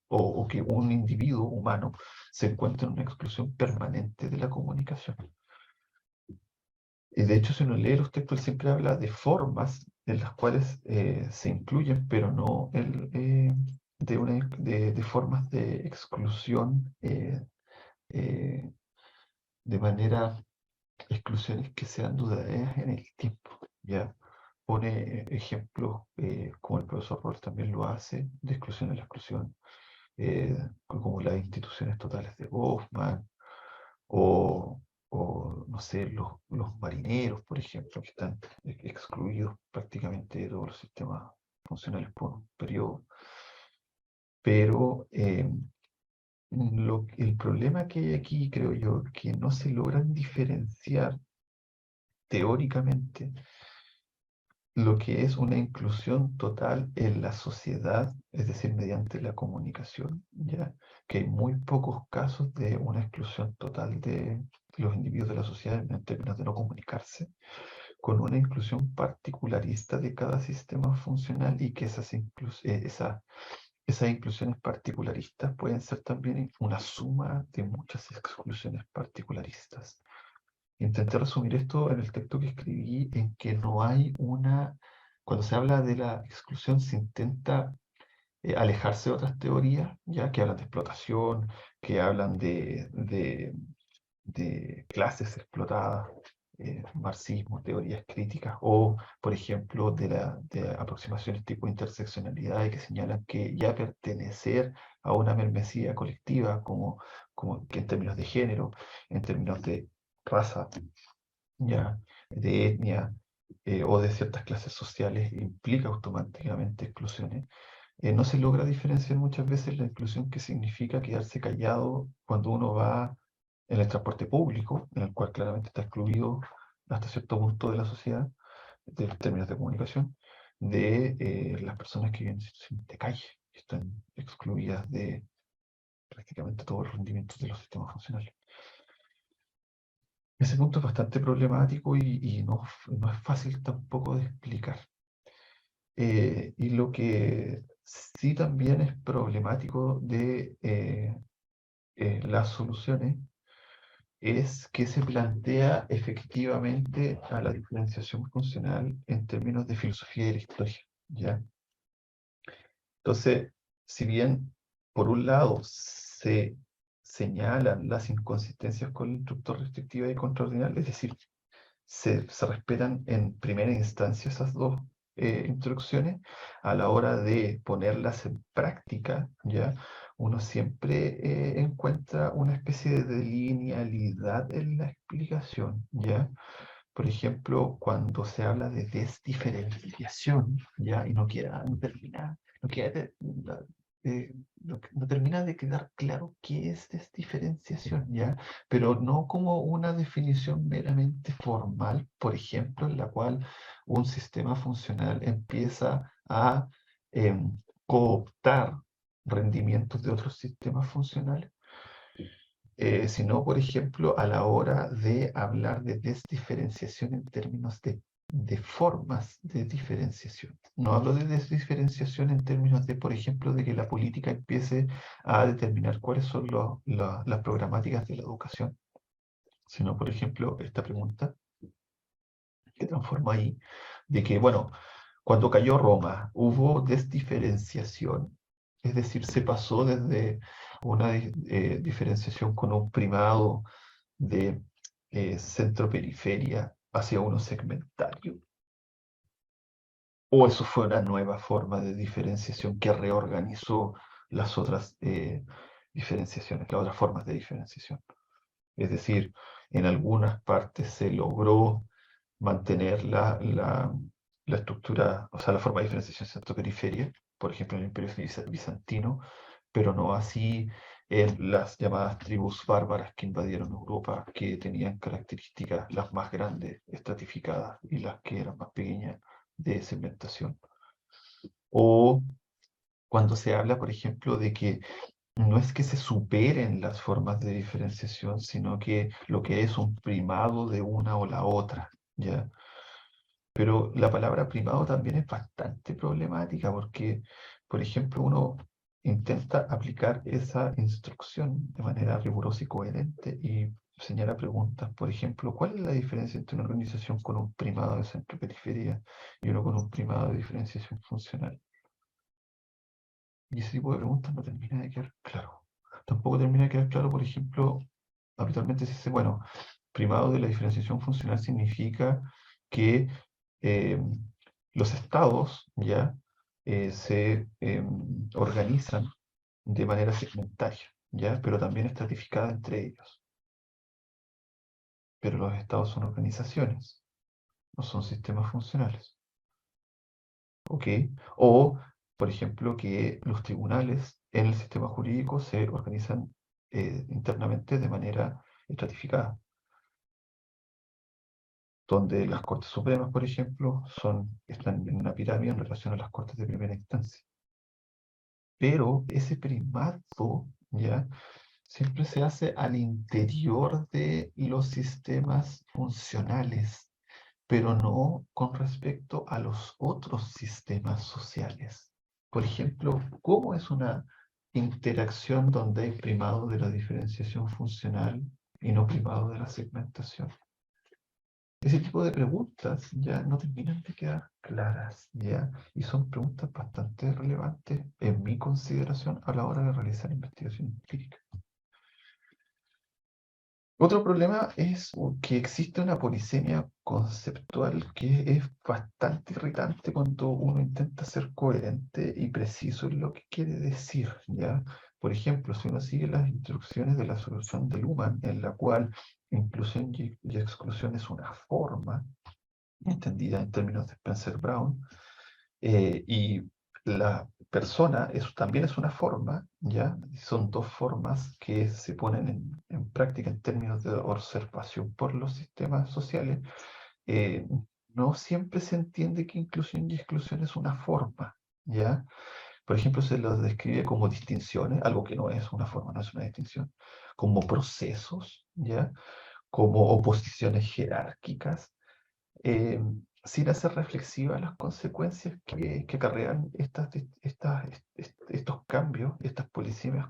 Speaker 2: o que un individuo humano se encuentre en una exclusión permanente de la comunicación. De hecho, si uno lee los textos, él siempre habla de formas en las cuales se incluyen, pero no de formas de exclusión eh, de manera, exclusiones que sean duraderas en el tiempo. ¿Ya? Pone ejemplos, como el profesor Roll también lo hace, de exclusión a la exclusión, como las instituciones totales de Goffman, o, o no sé, los marineros, por ejemplo, que están excluidos prácticamente de todos los sistemas funcionales por un periodo. Pero el problema que hay aquí, creo yo, que no se logran diferenciar teóricamente lo que es una inclusión total en la sociedad, es decir, mediante la comunicación, ya que hay muy pocos casos de una exclusión total de los individuos de la sociedad en términos de no comunicarse, con una inclusión particularista de cada sistema funcional y que esas inclusiones particularistas pueden ser también una suma de muchas exclusiones particularistas. Intenté resumir esto en el texto que escribí en que no hay cuando se habla de la exclusión se intenta alejarse de otras teorías, ya que hablan de explotación, que hablan de clases explotadas, marxismo, teorías críticas, o por ejemplo de aproximaciones tipo interseccionalidad y que señalan que ya pertenecer a una membresía colectiva, como que en términos de género, en términos de raza, ya, de etnia o de ciertas clases sociales implica automáticamente exclusiones. No se logra diferenciar muchas veces la inclusión que significa quedarse callado cuando uno va en el transporte público, en el cual claramente está excluido hasta cierto punto de la sociedad, de términos de comunicación, de las personas que viven en situación de calle, que están excluidas de prácticamente todos los rendimientos de los sistemas funcionales. Ese punto es bastante problemático y no es fácil tampoco de explicar. Y lo que sí también es problemático de las soluciones es que se plantea efectivamente a la diferenciación funcional en términos de filosofía de la historia, ¿ya? Entonces, si bien por un lado, se señalan las inconsistencias con la instructor restrictiva y contraordinaria, es decir, se respetan en primera instancia esas dos instrucciones. A la hora de ponerlas en práctica, ¿ya? Uno siempre encuentra una especie de linealidad en la explicación, ¿ya? Por ejemplo, cuando se habla de desdiferenciación, ¿ya? Y no termina, no queda no termina de quedar claro qué es desdiferenciación, ¿ya? Pero no como una definición meramente formal, por ejemplo, en la cual un sistema funcional empieza a cooptar rendimientos de otros sistemas funcionales, sino, por ejemplo, a la hora de hablar de desdiferenciación en términos de formas de diferenciación. No hablo de desdiferenciación en términos de, por ejemplo, de que la política empiece a determinar cuáles son las programáticas de la educación, sino, por ejemplo, esta pregunta que transforma ahí, de que, bueno, cuando cayó Roma, hubo desdiferenciación, es decir, se pasó desde una diferenciación con un primado de centro-periferia hacia uno segmentario. ¿O eso fue una nueva forma de diferenciación que reorganizó las otras diferenciaciones, las otras formas de diferenciación? Es decir, en algunas partes se logró mantener la estructura, o sea, la forma de diferenciación centro-periferia, por ejemplo, en el Imperio Bizantino, pero no así en las llamadas tribus bárbaras que invadieron Europa, que tenían características las más grandes, estratificadas, y las que eran más pequeñas de segmentación. O cuando se habla, por ejemplo, de que no es que se superen las formas de diferenciación, sino que lo que es un primado de una o la otra, ¿ya? Pero la palabra primado también es bastante problemática porque, por ejemplo, uno intenta aplicar esa instrucción de manera rigurosa y coherente y señala preguntas. Por ejemplo, ¿cuál es la diferencia entre una organización con un primado de centro-periferia y uno con un primado de diferenciación funcional? Y ese tipo de preguntas no termina de quedar claro. Tampoco termina de quedar claro, por ejemplo, habitualmente se dice, bueno, primado de la diferenciación funcional significa que eh, los estados ya se organizan de manera segmentaria, ¿ya? Pero también estratificada entre ellos. Pero los estados son organizaciones, no son sistemas funcionales. ¿Ok? O, por ejemplo, que los tribunales en el sistema jurídico se organizan internamente de manera estratificada, donde las Cortes Supremas, por ejemplo, están en una pirámide en relación a las Cortes de primera instancia. Pero ese primado, ¿ya? Siempre se hace al interior de los sistemas funcionales, pero no con respecto a los otros sistemas sociales. Por ejemplo, ¿cómo es una interacción donde hay primado de la diferenciación funcional y no primado de la segmentación? Ese tipo de preguntas ya no terminan de quedar claras, ¿ya? Y son preguntas bastante relevantes en mi consideración a la hora de realizar investigación empírica. Otro problema es que existe una polisemia conceptual que es bastante irritante cuando uno intenta ser coherente y preciso en lo que quiere decir, ¿ya? Por ejemplo, si uno sigue las instrucciones de la solución de Luhmann, en la cual inclusión y exclusión es una forma, entendida en términos de Spencer Brown, y la persona también es una forma, ¿ya? Son dos formas que se ponen en práctica en términos de observación por los sistemas sociales. eh, no siempre se entiende que inclusión y exclusión es una forma, ¿ya? Por ejemplo, se los describe como distinciones, algo que no es una forma, no es una distinción, como procesos, ¿ya? Como oposiciones jerárquicas, eh, sin hacer reflexivas las consecuencias que acarrean estos cambios, estas polisemias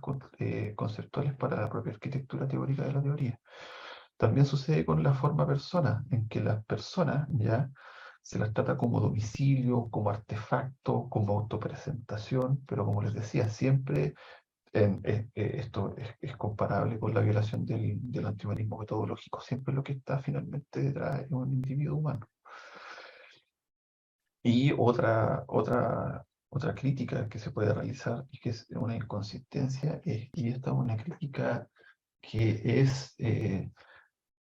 Speaker 2: conceptuales para la propia arquitectura teórica de la teoría. También sucede con la forma persona, en que las personas ya se las trata como domicilio, como artefacto, como autopresentación, pero como les decía, siempre esto es comparable con la violación del antihumanismo metodológico. Siempre lo que está finalmente detrás es un individuo humano. Y otra crítica que se puede realizar y que es una inconsistencia, y esta es una crítica que es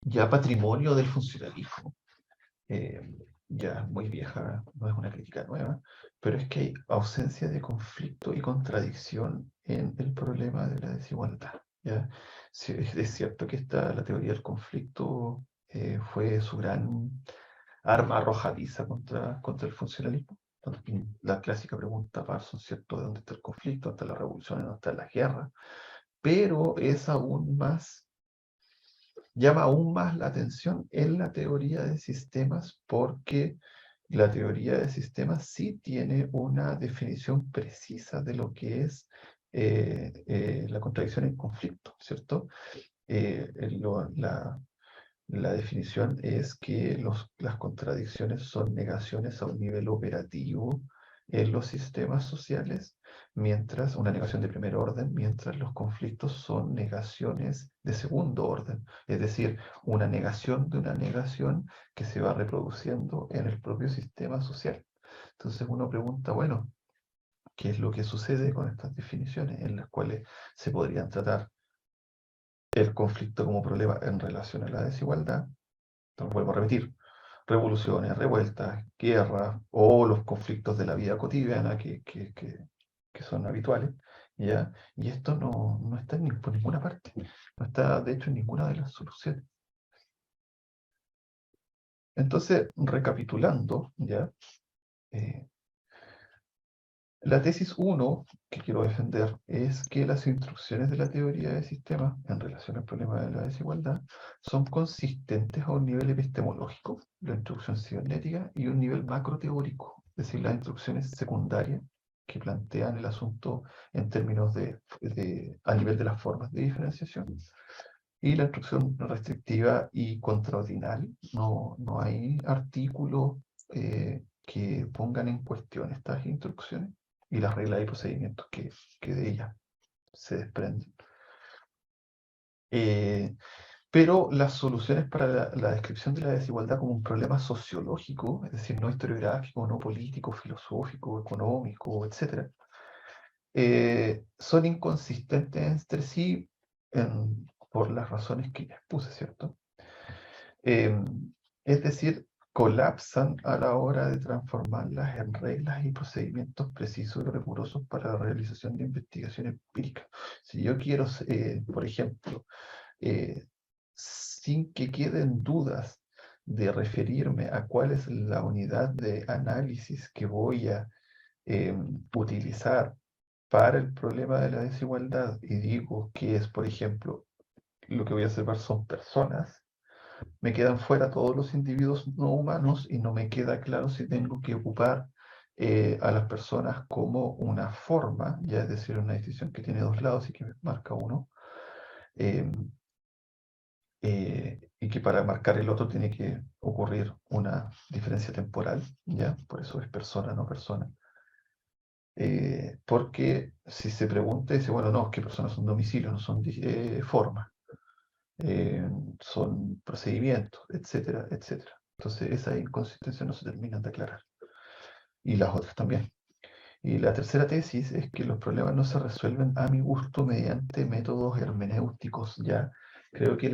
Speaker 2: ya patrimonio del funcionalismo, ya muy vieja, no es una crítica nueva, pero es que hay ausencia de conflicto y contradicción en el problema de la desigualdad. ¿Ya? Sí, es cierto que la teoría del conflicto fue su gran arma arrojadiza contra el funcionalismo. La clásica pregunta Parsons, ¿cierto? ¿De dónde está el conflicto? ¿Dónde está la revolución? ¿Dónde está la guerra? Pero es aún más, llama aún más la atención en la teoría de sistemas, porque la teoría de sistemas sí tiene una definición precisa de lo que es la contradicción en conflicto, ¿cierto? Eh, lo- la, la definición es que las contradicciones son negaciones a un nivel operativo en los sistemas sociales, mientras una negación de primer orden, mientras los conflictos son negaciones de segundo orden, es decir, una negación de una negación que se va reproduciendo en el propio sistema social. Entonces uno pregunta, bueno, ¿qué es lo que sucede con estas definiciones en las cuales se podrían tratar el conflicto como problema en relación a la desigualdad? Entonces, vuelvo a repetir, revoluciones, revueltas, guerras o los conflictos de la vida cotidiana que son habituales, ¿ya? Y esto no está por ninguna parte, no está de hecho en ninguna de las soluciones. Entonces, recapitulando, ¿ya? Eh, La tesis 1 que quiero defender es que las instrucciones de la teoría de sistemas en relación al problema de la desigualdad son consistentes a un nivel epistemológico, la instrucción cibernética, y un nivel macroteórico, es decir, las instrucciones secundarias que plantean el asunto en términos a nivel de las formas de diferenciación, y la instrucción restrictiva y contraordinal. No hay artículos que pongan en cuestión estas instrucciones y las reglas y procedimientos que de ellas se desprenden. Pero las soluciones para la descripción de la desigualdad como un problema sociológico, es decir, no historiográfico, no político, filosófico, económico, etc., son inconsistentes entre sí por las razones que ya expuse, ¿cierto? Es decir, colapsan a la hora de transformarlas en reglas y procedimientos precisos y rigurosos para la realización de investigación empírica. Si yo quiero, por ejemplo, sin que queden dudas de referirme a cuál es la unidad de análisis que voy a utilizar para el problema de la desigualdad, y digo que es, por ejemplo, lo que voy a observar son personas, me quedan fuera todos los individuos no humanos y no me queda claro si tengo que ocupar a las personas como una forma, ya es decir, una decisión que tiene dos lados y que marca uno, eh, y que para marcar el otro tiene que ocurrir una diferencia temporal, ¿ya? Por eso es persona, no persona. Porque si se pregunta, dice, bueno, no, es que personas son domicilios, no son formas, son procedimientos, etcétera, etcétera. Entonces, esas inconsistencias no se terminan de aclarar. Y las otras también. Y la tercera tesis es que los problemas no se resuelven a mi gusto mediante métodos hermenéuticos. Ya creo que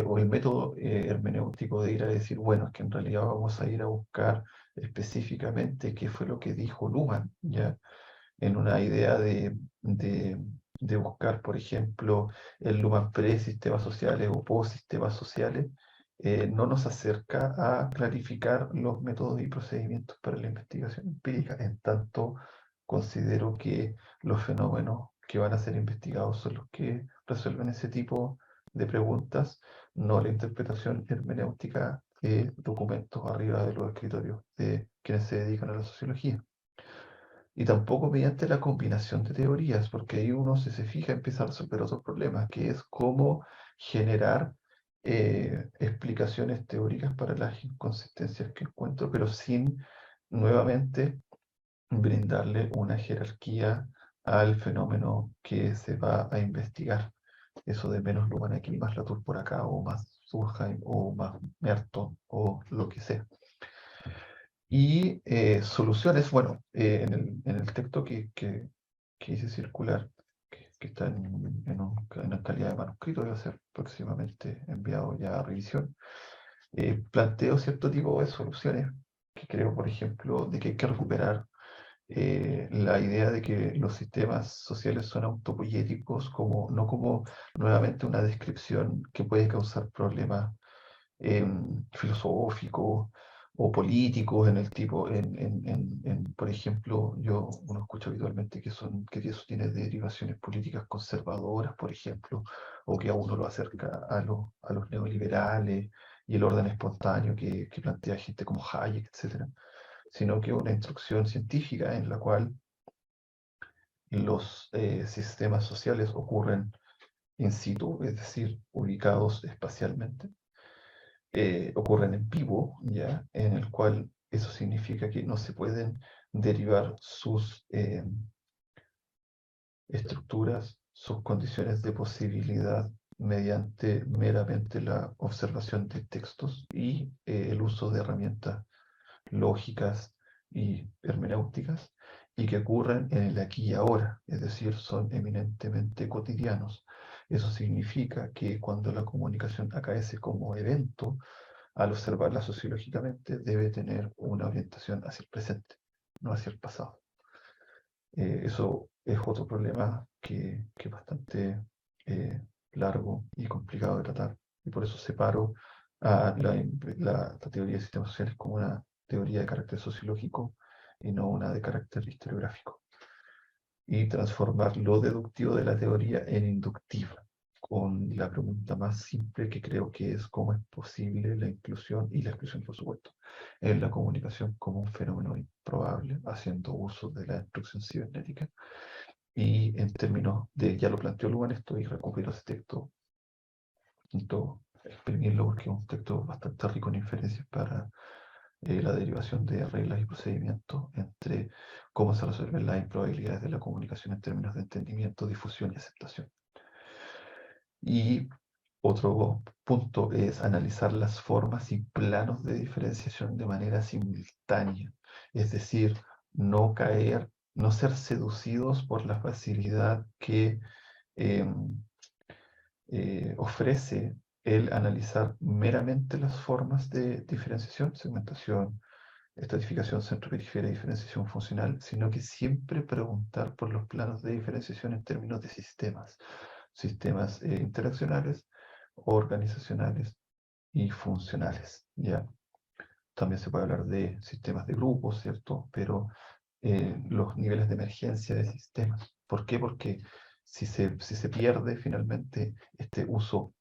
Speaker 2: o el método hermenéutico de ir a decir, bueno, es que en realidad vamos a ir a buscar específicamente qué fue lo que dijo Luhmann, ya en una idea de buscar, por ejemplo, el Luhmann pre-sistemas sociales o post-sistemas sociales, no nos acerca a clarificar los métodos y procedimientos para la investigación empírica. En tanto, considero que los fenómenos que van a ser investigados son los que resuelven ese tipo de preguntas, no la interpretación hermenéutica de documentos arriba de los escritorios de quienes se dedican a la sociología. Y tampoco mediante la combinación de teorías, porque ahí uno, si se fija, empieza a resolver otros problemas, que es cómo generar explicaciones teóricas para las inconsistencias que encuentro, pero sin nuevamente brindarle una jerarquía al fenómeno que se va a investigar. Eso de menos Luhmann aquí, más Latour por acá, o más Durkheim, o más Merton, o lo que sea. Y soluciones, bueno, en el texto que hice circular, que está en calidad de manuscrito, debe ser próximamente enviado ya a revisión, planteo cierto tipo de soluciones que creo, por ejemplo, de que hay que recuperar la idea de que los sistemas sociales son autopoyéticos, no como nuevamente una descripción que puede causar problemas filosóficos o políticos en el tipo, por ejemplo, uno escucha habitualmente que eso tiene derivaciones políticas conservadoras, por ejemplo, o que a uno lo acerca a los neoliberales y el orden espontáneo que plantea gente como Hayek, etcétera, sino que una instrucción científica en la cual los sistemas sociales ocurren in situ, es decir, ubicados espacialmente, ocurren en vivo, ¿ya? En el cual eso significa que no se pueden derivar sus estructuras, sus condiciones de posibilidad mediante meramente la observación de textos y el uso de herramientas lógicas y hermenéuticas, y que ocurren en el aquí y ahora, es decir, son eminentemente cotidianos. Eso significa que cuando la comunicación acaece como evento, al observarla sociológicamente, debe tener una orientación hacia el presente, no hacia el pasado. Eso es otro problema que es bastante largo y complicado de tratar, y por eso separo a la teoría de sistemas sociales como una teoría de carácter sociológico y no una de carácter historiográfico, y transformar lo deductivo de la teoría en inductiva, con la pregunta más simple que creo que es cómo es posible la inclusión y la exclusión, por supuesto, en la comunicación como un fenómeno improbable, haciendo uso de la instrucción cibernética. Y en términos de, ya lo planteó Luhmann esto, y recupero ese texto, intento exprimirlo porque es un texto bastante rico en inferencias para la derivación de reglas y procedimientos entre cómo se resuelven las improbabilidades de la comunicación en términos de entendimiento, difusión y aceptación. Y otro punto es analizar las formas y planos de diferenciación de manera simultánea, es decir, no caer, no ser seducidos por la facilidad que ofrece el analizar meramente las formas de diferenciación, segmentación, estratificación, centro-periferia, diferenciación funcional, sino que siempre preguntar por los planos de diferenciación en términos de sistemas interaccionales, organizacionales y funcionales, ¿ya? También se puede hablar de sistemas de grupos, ¿cierto? Pero los niveles de emergencia de sistemas. ¿Por qué? Porque si se pierde finalmente este uso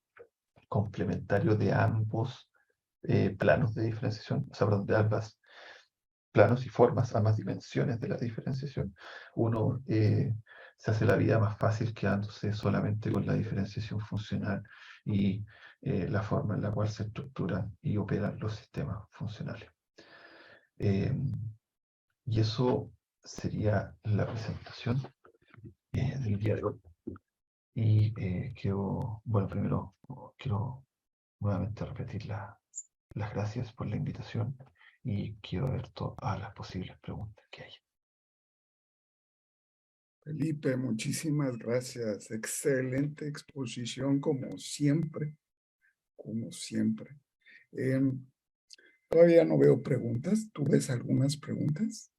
Speaker 2: complementario de ambos planos de diferenciación, o sea, perdón, de ambas planos y formas, ambas dimensiones de la diferenciación, uno se hace la vida más fácil quedándose solamente con la diferenciación funcional y la forma en la cual se estructuran y operan los sistemas funcionales. Y eso sería la presentación del día de hoy. Y bueno, primero quiero nuevamente repetir las gracias por la invitación y quiero ver todas las posibles preguntas que hay.
Speaker 1: Felipe, muchísimas gracias. Excelente exposición, como siempre, como siempre. Todavía no veo preguntas. ¿Tú ves algunas preguntas?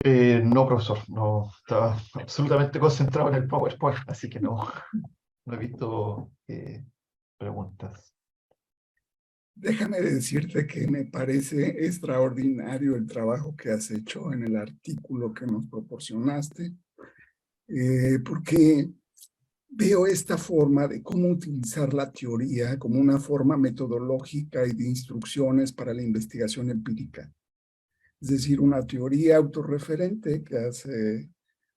Speaker 2: No, profesor, no estaba absolutamente concentrado en el PowerPoint, así que no he visto preguntas.
Speaker 1: Déjame decirte que me parece extraordinario el trabajo que has hecho en el artículo que nos proporcionaste, porque veo esta forma de cómo utilizar la teoría como una forma metodológica y de instrucciones para la investigación empírica. Es decir, una teoría autorreferente que hace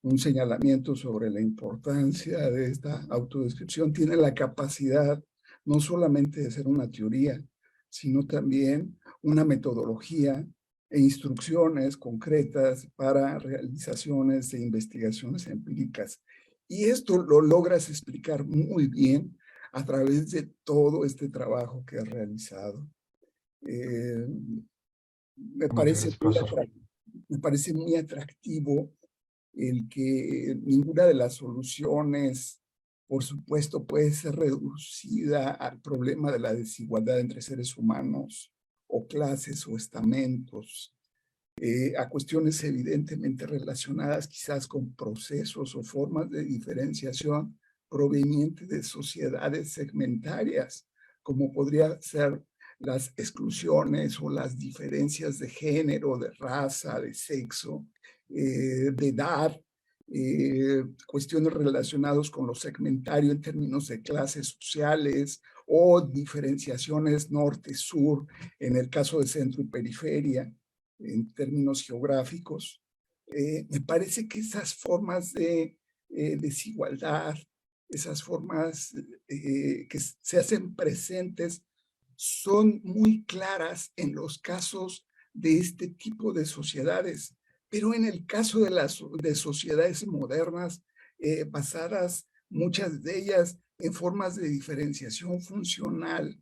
Speaker 1: un señalamiento sobre la importancia de esta autodescripción, tiene la capacidad no solamente de ser una teoría, sino también una metodología e instrucciones concretas para realizaciones de investigaciones empíricas. Y esto lo logras explicar muy bien a través de todo este trabajo que has realizado. Me
Speaker 2: Muchas
Speaker 1: parece
Speaker 2: gracias, profesor.
Speaker 1: me parece muy atractivo el que ninguna de las soluciones, por supuesto, puede ser reducida al problema de la desigualdad entre seres humanos o clases o estamentos, a cuestiones evidentemente relacionadas quizás con procesos o formas de diferenciación provenientes de sociedades segmentarias, como podría ser las exclusiones o las diferencias de género, de raza, de sexo, de edad, cuestiones relacionadas con lo segmentario en términos de clases sociales o diferenciaciones norte-sur en el caso de centro y periferia en términos geográficos. Me parece que esas formas de desigualdad, esas formas que se hacen presentes son muy claras en los casos de este tipo de sociedades, pero en el caso de las de sociedades modernas, basadas muchas de ellas en formas de diferenciación funcional,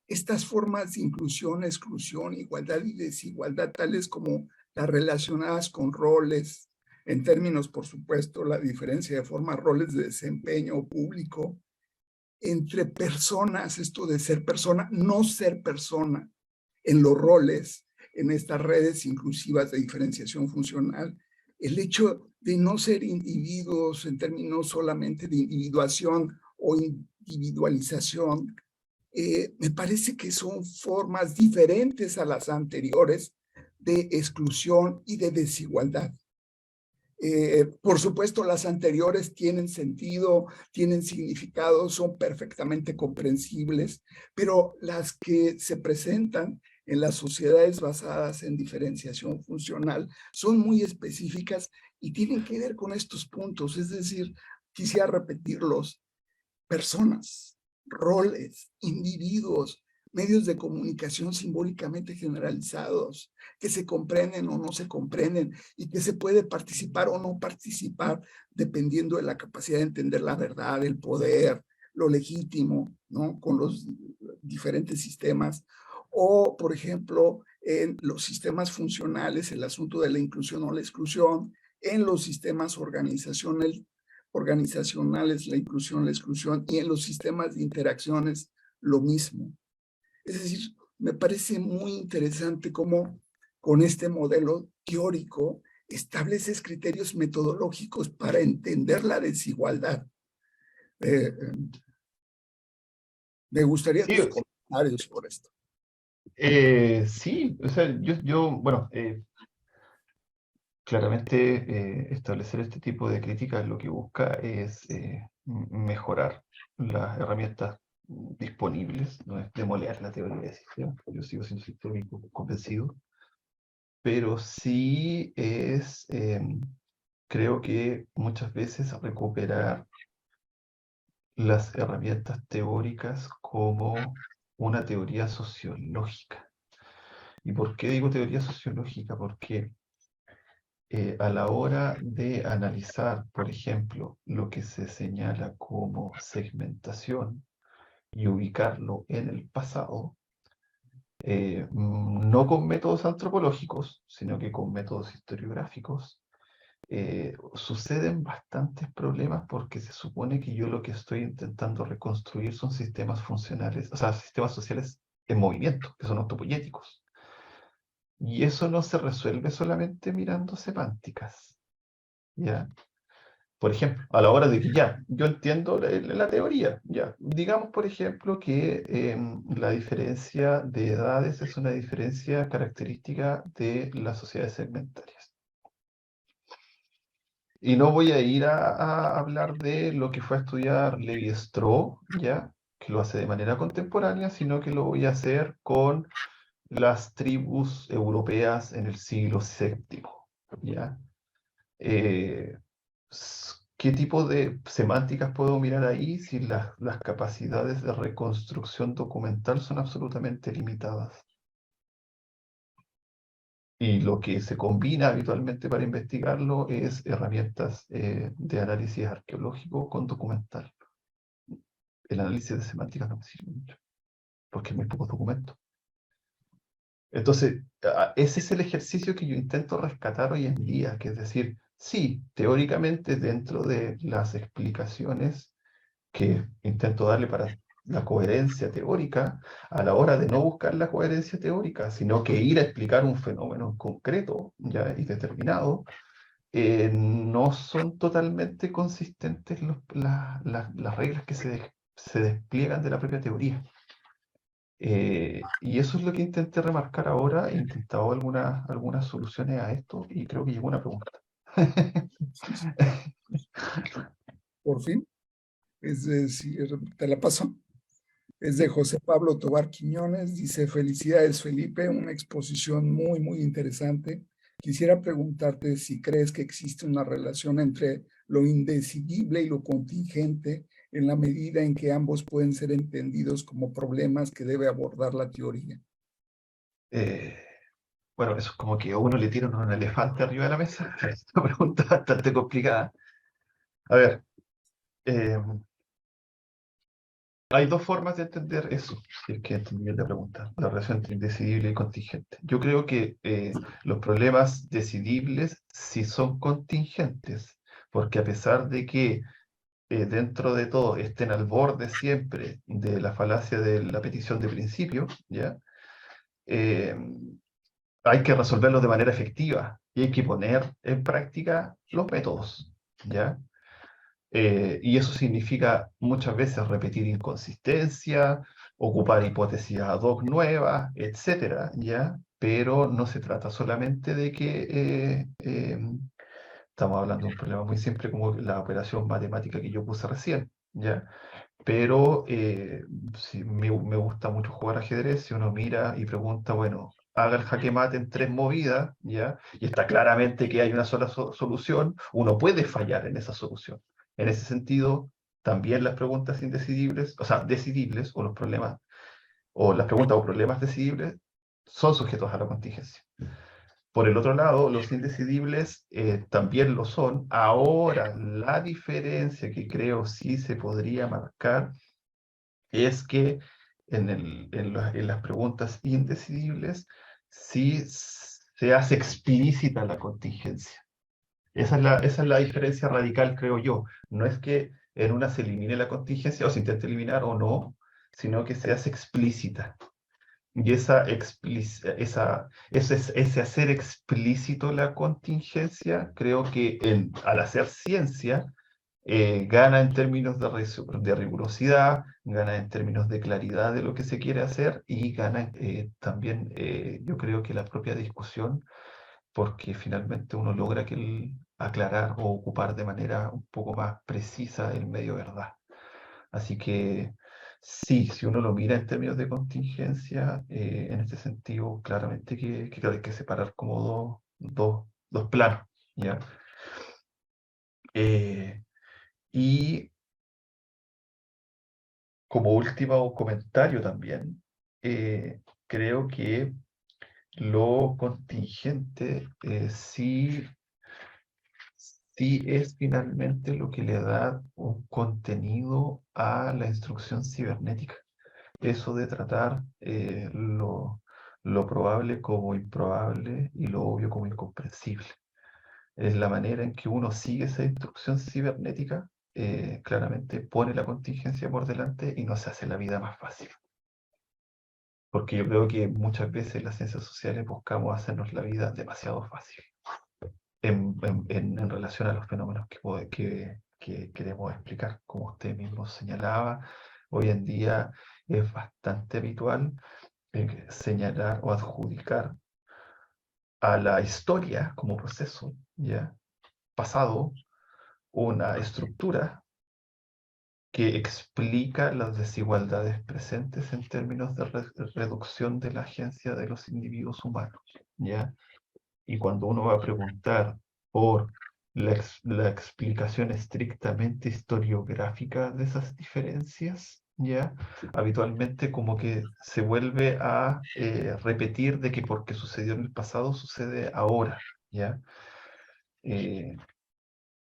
Speaker 1: estas formas de inclusión, exclusión, igualdad y desigualdad, tales como las relacionadas con roles, en términos, por supuesto, la diferencia de forma, roles de desempeño público, entre personas, esto de ser persona, no ser persona, en los roles, en estas redes inclusivas de diferenciación funcional, el hecho de no ser individuos en términos solamente de individuación o individualización, me parece que son formas diferentes a las anteriores de exclusión y de desigualdad. Por supuesto, las anteriores tienen sentido, tienen significado, son perfectamente comprensibles, pero las que se presentan en las sociedades basadas en diferenciación funcional son muy específicas y tienen que ver con estos puntos. Es decir, quisiera repetirlos: personas, roles, individuos, medios de comunicación simbólicamente generalizados, que se comprenden o no se comprenden y que se puede participar o no participar dependiendo de la capacidad de entender la verdad, el poder, lo legítimo, ¿no? Con los diferentes sistemas. O, por ejemplo, en los sistemas funcionales, el asunto de la inclusión o la exclusión, en los sistemas organizacionales, la inclusión, la exclusión, y en los sistemas de interacciones, lo mismo. Es decir, me parece muy interesante cómo con este modelo teórico estableces criterios metodológicos para entender la desigualdad. Me gustaría
Speaker 2: Sí,
Speaker 1: tus comentarios por esto.
Speaker 2: sí, o sea, bueno, claramente establecer este tipo de críticas lo que busca es mejorar las herramientas disponibles, no es demoler la teoría del sistema, yo sigo siendo sistémico convencido, pero sí es, creo que muchas veces recuperar las herramientas teóricas como una teoría sociológica. ¿Y por qué digo teoría sociológica? Porque a la hora de analizar, por ejemplo, lo que se señala como segmentación y ubicarlo en el pasado, no con métodos antropológicos, sino que con métodos historiográficos, suceden bastantes problemas porque se supone que yo lo que estoy intentando reconstruir son sistemas funcionales, o sea, sistemas sociales en movimiento, que son autopoyéticos. Y eso no se resuelve solamente mirando semánticas, ¿ya? Por ejemplo, a la hora de que ya, yo entiendo la teoría, ya. Digamos, por ejemplo, que la diferencia de edades es una diferencia característica de las sociedades segmentarias. Y no voy a ir a hablar de lo que fue a estudiar Levi-Strauss, ya, que lo hace de manera contemporánea, sino que lo voy a hacer con las tribus europeas en el siglo VII, ya. ¿Qué tipo de semánticas puedo mirar ahí si las capacidades de reconstrucción documental son absolutamente limitadas? Y lo que se combina habitualmente para investigarlo es herramientas de análisis arqueológico con documental. El análisis de semánticas no me sirve mucho, porque hay muy pocos documentos. Entonces, ese es el ejercicio que yo intento rescatar hoy en día, que es decir, sí, teóricamente dentro de las explicaciones que intento darle para la coherencia teórica, a la hora de no buscar la coherencia teórica, sino que ir a explicar un fenómeno concreto ya, y determinado, no son totalmente consistentes las reglas que se despliegan de la propia teoría. Y eso es lo que intenté remarcar ahora. He intentado algunas soluciones a esto y creo que llegó una pregunta.
Speaker 1: Por fin, es decir, te la paso. Es de José Pablo Tobar Quiñones, dice: felicidades Felipe, una exposición muy, muy interesante. Quisiera preguntarte si crees que existe una relación entre lo indecidible y lo contingente en la medida en que ambos pueden ser entendidos como problemas que debe abordar la teoría.
Speaker 2: Bueno, eso es como que a uno le tiran un elefante arriba de la mesa. Es una pregunta bastante complicada. A ver, hay dos formas de entender eso, si es que entendí bien la pregunta, la relación entre indecidible y contingente. Yo creo que los problemas decidibles sí son contingentes, porque a pesar de que dentro de todo estén al borde siempre de la falacia de la petición de principio, ¿ya? Eh, hay que resolverlos de manera efectiva y hay que poner en práctica los métodos, ¿ya? Y eso significa muchas veces repetir inconsistencia, ocupar hipótesis ad hoc nuevas, etcétera, ¿ya? Pero no se trata solamente de que estamos hablando de un problema muy simple como la operación matemática que yo puse recién, ¿ya? Pero si me gusta mucho jugar ajedrez, si uno mira y pregunta, bueno, haga el jaque mate en 3 movidas, ¿ya? Y está claramente que hay una sola solución, uno puede fallar en esa solución. En ese sentido, también las preguntas indecidibles, o sea, decidibles, o los problemas, o las preguntas o problemas decidibles, son sujetos a la contingencia. Por el otro lado, los indecidibles también lo son. Ahora, la diferencia que creo sí se podría marcar es que en las preguntas indecidibles sí se hace explícita la contingencia. Esa es la diferencia radical, creo yo. No es que en una se elimine la contingencia o se intente eliminar o no, sino que se hace explícita. Y ese hacer explícito la contingencia, creo que al hacer ciencia, gana en términos de rigurosidad, gana en términos de claridad de lo que se quiere hacer y gana también, yo creo que la propia discusión, porque finalmente uno logra aclarar o ocupar de manera un poco más precisa el medio verdad. Así que sí, si uno lo mira en términos de contingencia, en este sentido, claramente que hay que separar como dos planos, ¿ya? Y como último comentario también, creo que lo contingente sí es finalmente lo que le da un contenido a la instrucción cibernética. Eso de tratar lo probable como improbable y lo obvio como incomprensible. Es la manera en que uno sigue esa instrucción cibernética, claramente pone la contingencia por delante y nos hace la vida más fácil. Porque yo creo que muchas veces las ciencias sociales buscamos hacernos la vida demasiado fácil en relación a los fenómenos que queremos explicar. Como usted mismo señalaba, hoy en día es bastante habitual señalar o adjudicar a la historia como proceso ya pasado una estructura que explica las desigualdades presentes en términos de reducción de la agencia de los individuos humanos, ¿ya? Y cuando uno va a preguntar por la explicación estrictamente historiográfica de esas diferencias, ya, habitualmente como que se vuelve a repetir de que porque sucedió en el pasado, sucede ahora, ya.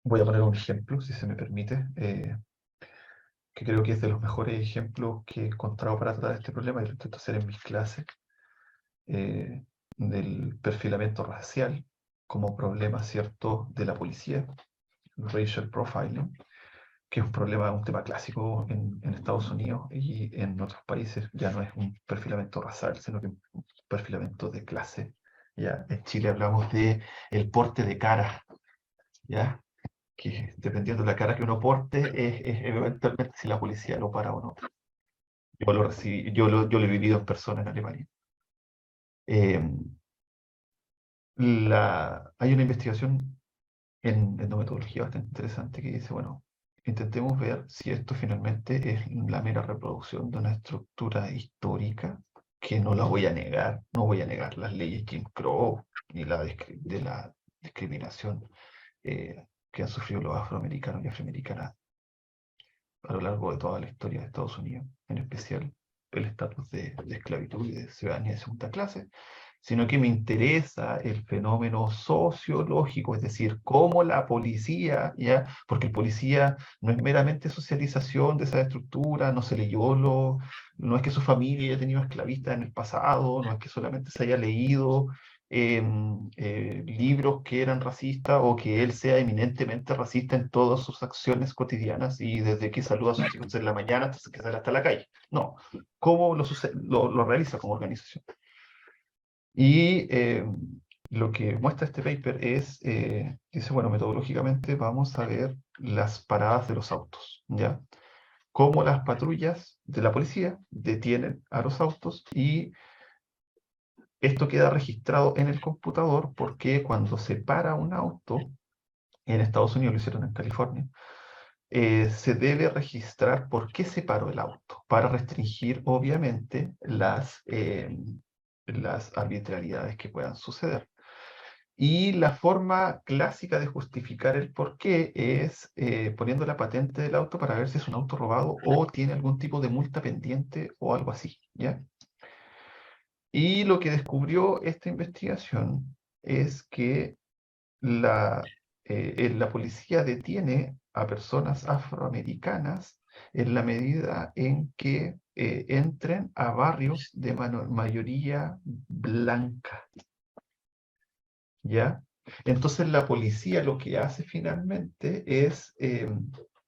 Speaker 2: Voy a poner un ejemplo, si se me permite, que creo que es de los mejores ejemplos que he encontrado para tratar este problema, y lo intento hacer en mis clases, eh, del perfilamiento racial como problema, ¿cierto?, de la policía, racial profiling, que es un problema, un tema clásico en Estados Unidos y en otros países. Ya no es un perfilamiento racial, sino que un perfilamiento de clase. ¿Ya? En Chile hablamos de el porte de cara, ¿ya? Que dependiendo de la cara que uno porte, es eventualmente si la policía lo para o no. Yo lo he vivido en persona en Alemania. Eh, Hay una investigación en endometología bastante interesante que dice, bueno, intentemos ver si esto finalmente es la mera reproducción de una estructura histórica, que no la voy a negar, no voy a negar las leyes Jim Crow ni de la discriminación que han sufrido los afroamericanos y afroamericanas a lo largo de toda la historia de Estados Unidos, en especial el estatus de esclavitud y de ciudadanía de segunda clase, sino que me interesa el fenómeno sociológico, es decir, cómo la policía, ¿ya? Porque el policía no es meramente socialización de esa estructura, no se leyó no es que su familia haya tenido esclavistas en el pasado, no es que solamente se haya leído libros que eran racistas o que él sea eminentemente racista en todas sus acciones cotidianas y desde que saluda a sus hijos en la mañana hasta que sale hasta la calle. No, cómo lo realiza como organización. Y lo que muestra este paper es, dice, bueno, metodológicamente vamos a ver las paradas de los autos, ¿ya? Cómo las patrullas de la policía detienen a los autos y esto queda registrado en el computador porque cuando se para un auto, en Estados Unidos lo hicieron en California, se debe registrar por qué se paró el auto, para restringir obviamente las arbitrariedades que puedan suceder. Y la forma clásica de justificar el por qué es poniendo la patente del auto para ver si es un auto robado o tiene algún tipo de multa pendiente o algo así, ¿ya? Y lo que descubrió esta investigación es que la policía detiene a personas afroamericanas en la medida en que entren a barrios de mayoría blanca, ¿ya? Entonces la policía lo que hace finalmente es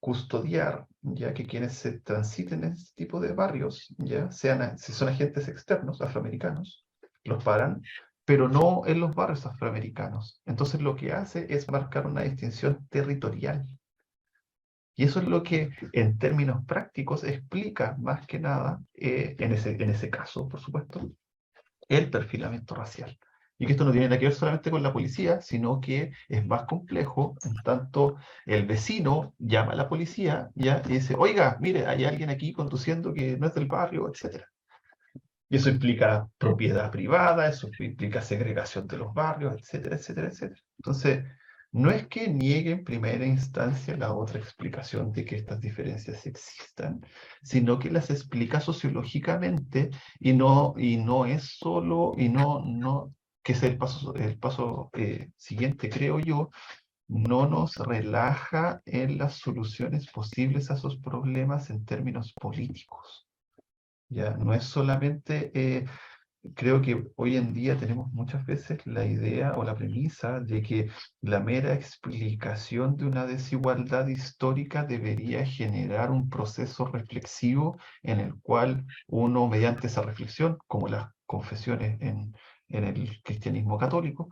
Speaker 2: custodiar, ya que quienes se transiten en este tipo de barrios, ya sean, si son agentes externos afroamericanos, los paran, pero no en los barrios afroamericanos. Entonces lo que hace es marcar una distinción territorial. Y eso es lo que en términos prácticos explica más que nada, en ese caso, por supuesto, el perfilamiento racial. Y que esto no tiene nada que ver solamente con la policía, sino que es más complejo, en tanto el vecino llama a la policía ya, y dice, oiga, mire, hay alguien aquí conduciendo que no es del barrio, etc. Y eso implica propiedad privada, eso implica segregación de los barrios, etcétera, etcétera, etcétera. Entonces, no es que niegue en primera instancia la otra explicación de que estas diferencias existan, sino que las explica sociológicamente y no es solo, que es el paso siguiente, creo yo, no nos relaja en las soluciones posibles a esos problemas en términos políticos. Ya no es solamente creo que hoy en día tenemos muchas veces la idea o la premisa de que la mera explicación de una desigualdad histórica debería generar un proceso reflexivo en el cual uno, mediante esa reflexión, como las confesiones en el cristianismo católico,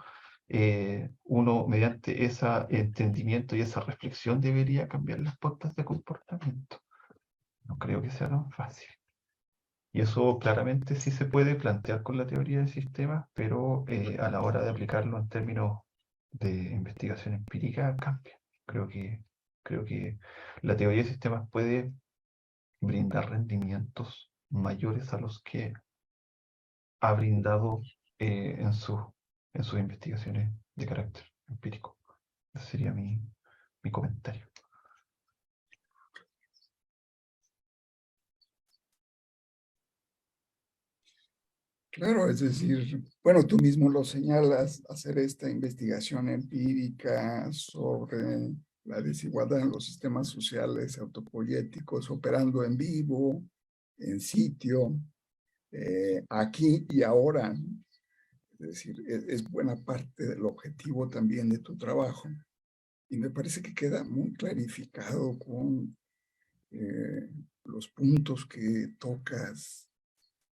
Speaker 2: uno, mediante ese entendimiento y esa reflexión, debería cambiar las pautas de comportamiento. No creo que sea tan fácil. Y eso claramente sí se puede plantear con la teoría de sistemas, pero a la hora de aplicarlo en términos de investigación empírica cambia. Creo que, creo que la teoría de sistemas puede brindar rendimientos mayores a los que ha brindado en sus investigaciones de carácter empírico. Ese sería mi comentario.
Speaker 1: Claro, es decir, bueno, tú mismo lo señalas, hacer esta investigación empírica sobre la desigualdad en los sistemas sociales autopoyéticos, operando en vivo, en sitio, aquí y ahora, ¿no? Es decir, es buena parte del objetivo también de tu trabajo. Y me parece que queda muy clarificado con eh, los puntos que tocas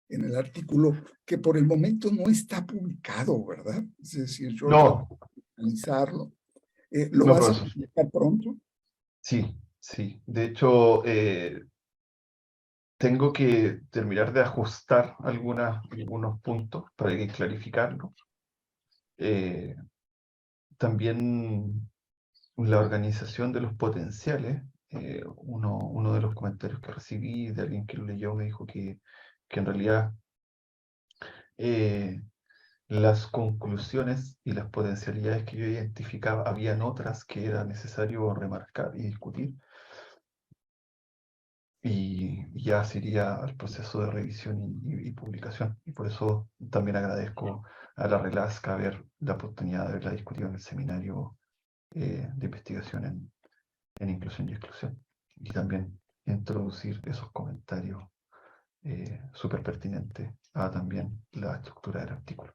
Speaker 1: en el artículo, que por el momento no está publicado, ¿verdad? Es decir, yo trato
Speaker 2: No,
Speaker 1: de analizarlo. ¿Lo
Speaker 2: no,
Speaker 1: vas a
Speaker 2: profesor.
Speaker 1: publicar pronto?
Speaker 2: Sí, sí. De hecho, tengo que terminar de ajustar algunos puntos para ir clarificarlo. Eh, También la organización de los potenciales. Uno de los comentarios que recibí de alguien que lo leyó me dijo que en realidad eh, las conclusiones y las potencialidades que yo identificaba, habían otras que era necesario remarcar y discutir, y ya sería al proceso de revisión y publicación. Y por eso también agradezco a la Relasca haber la oportunidad de haberla discutido en el seminario de investigación en inclusión y exclusión, y también introducir esos comentarios súper pertinentes a también la estructura del artículo.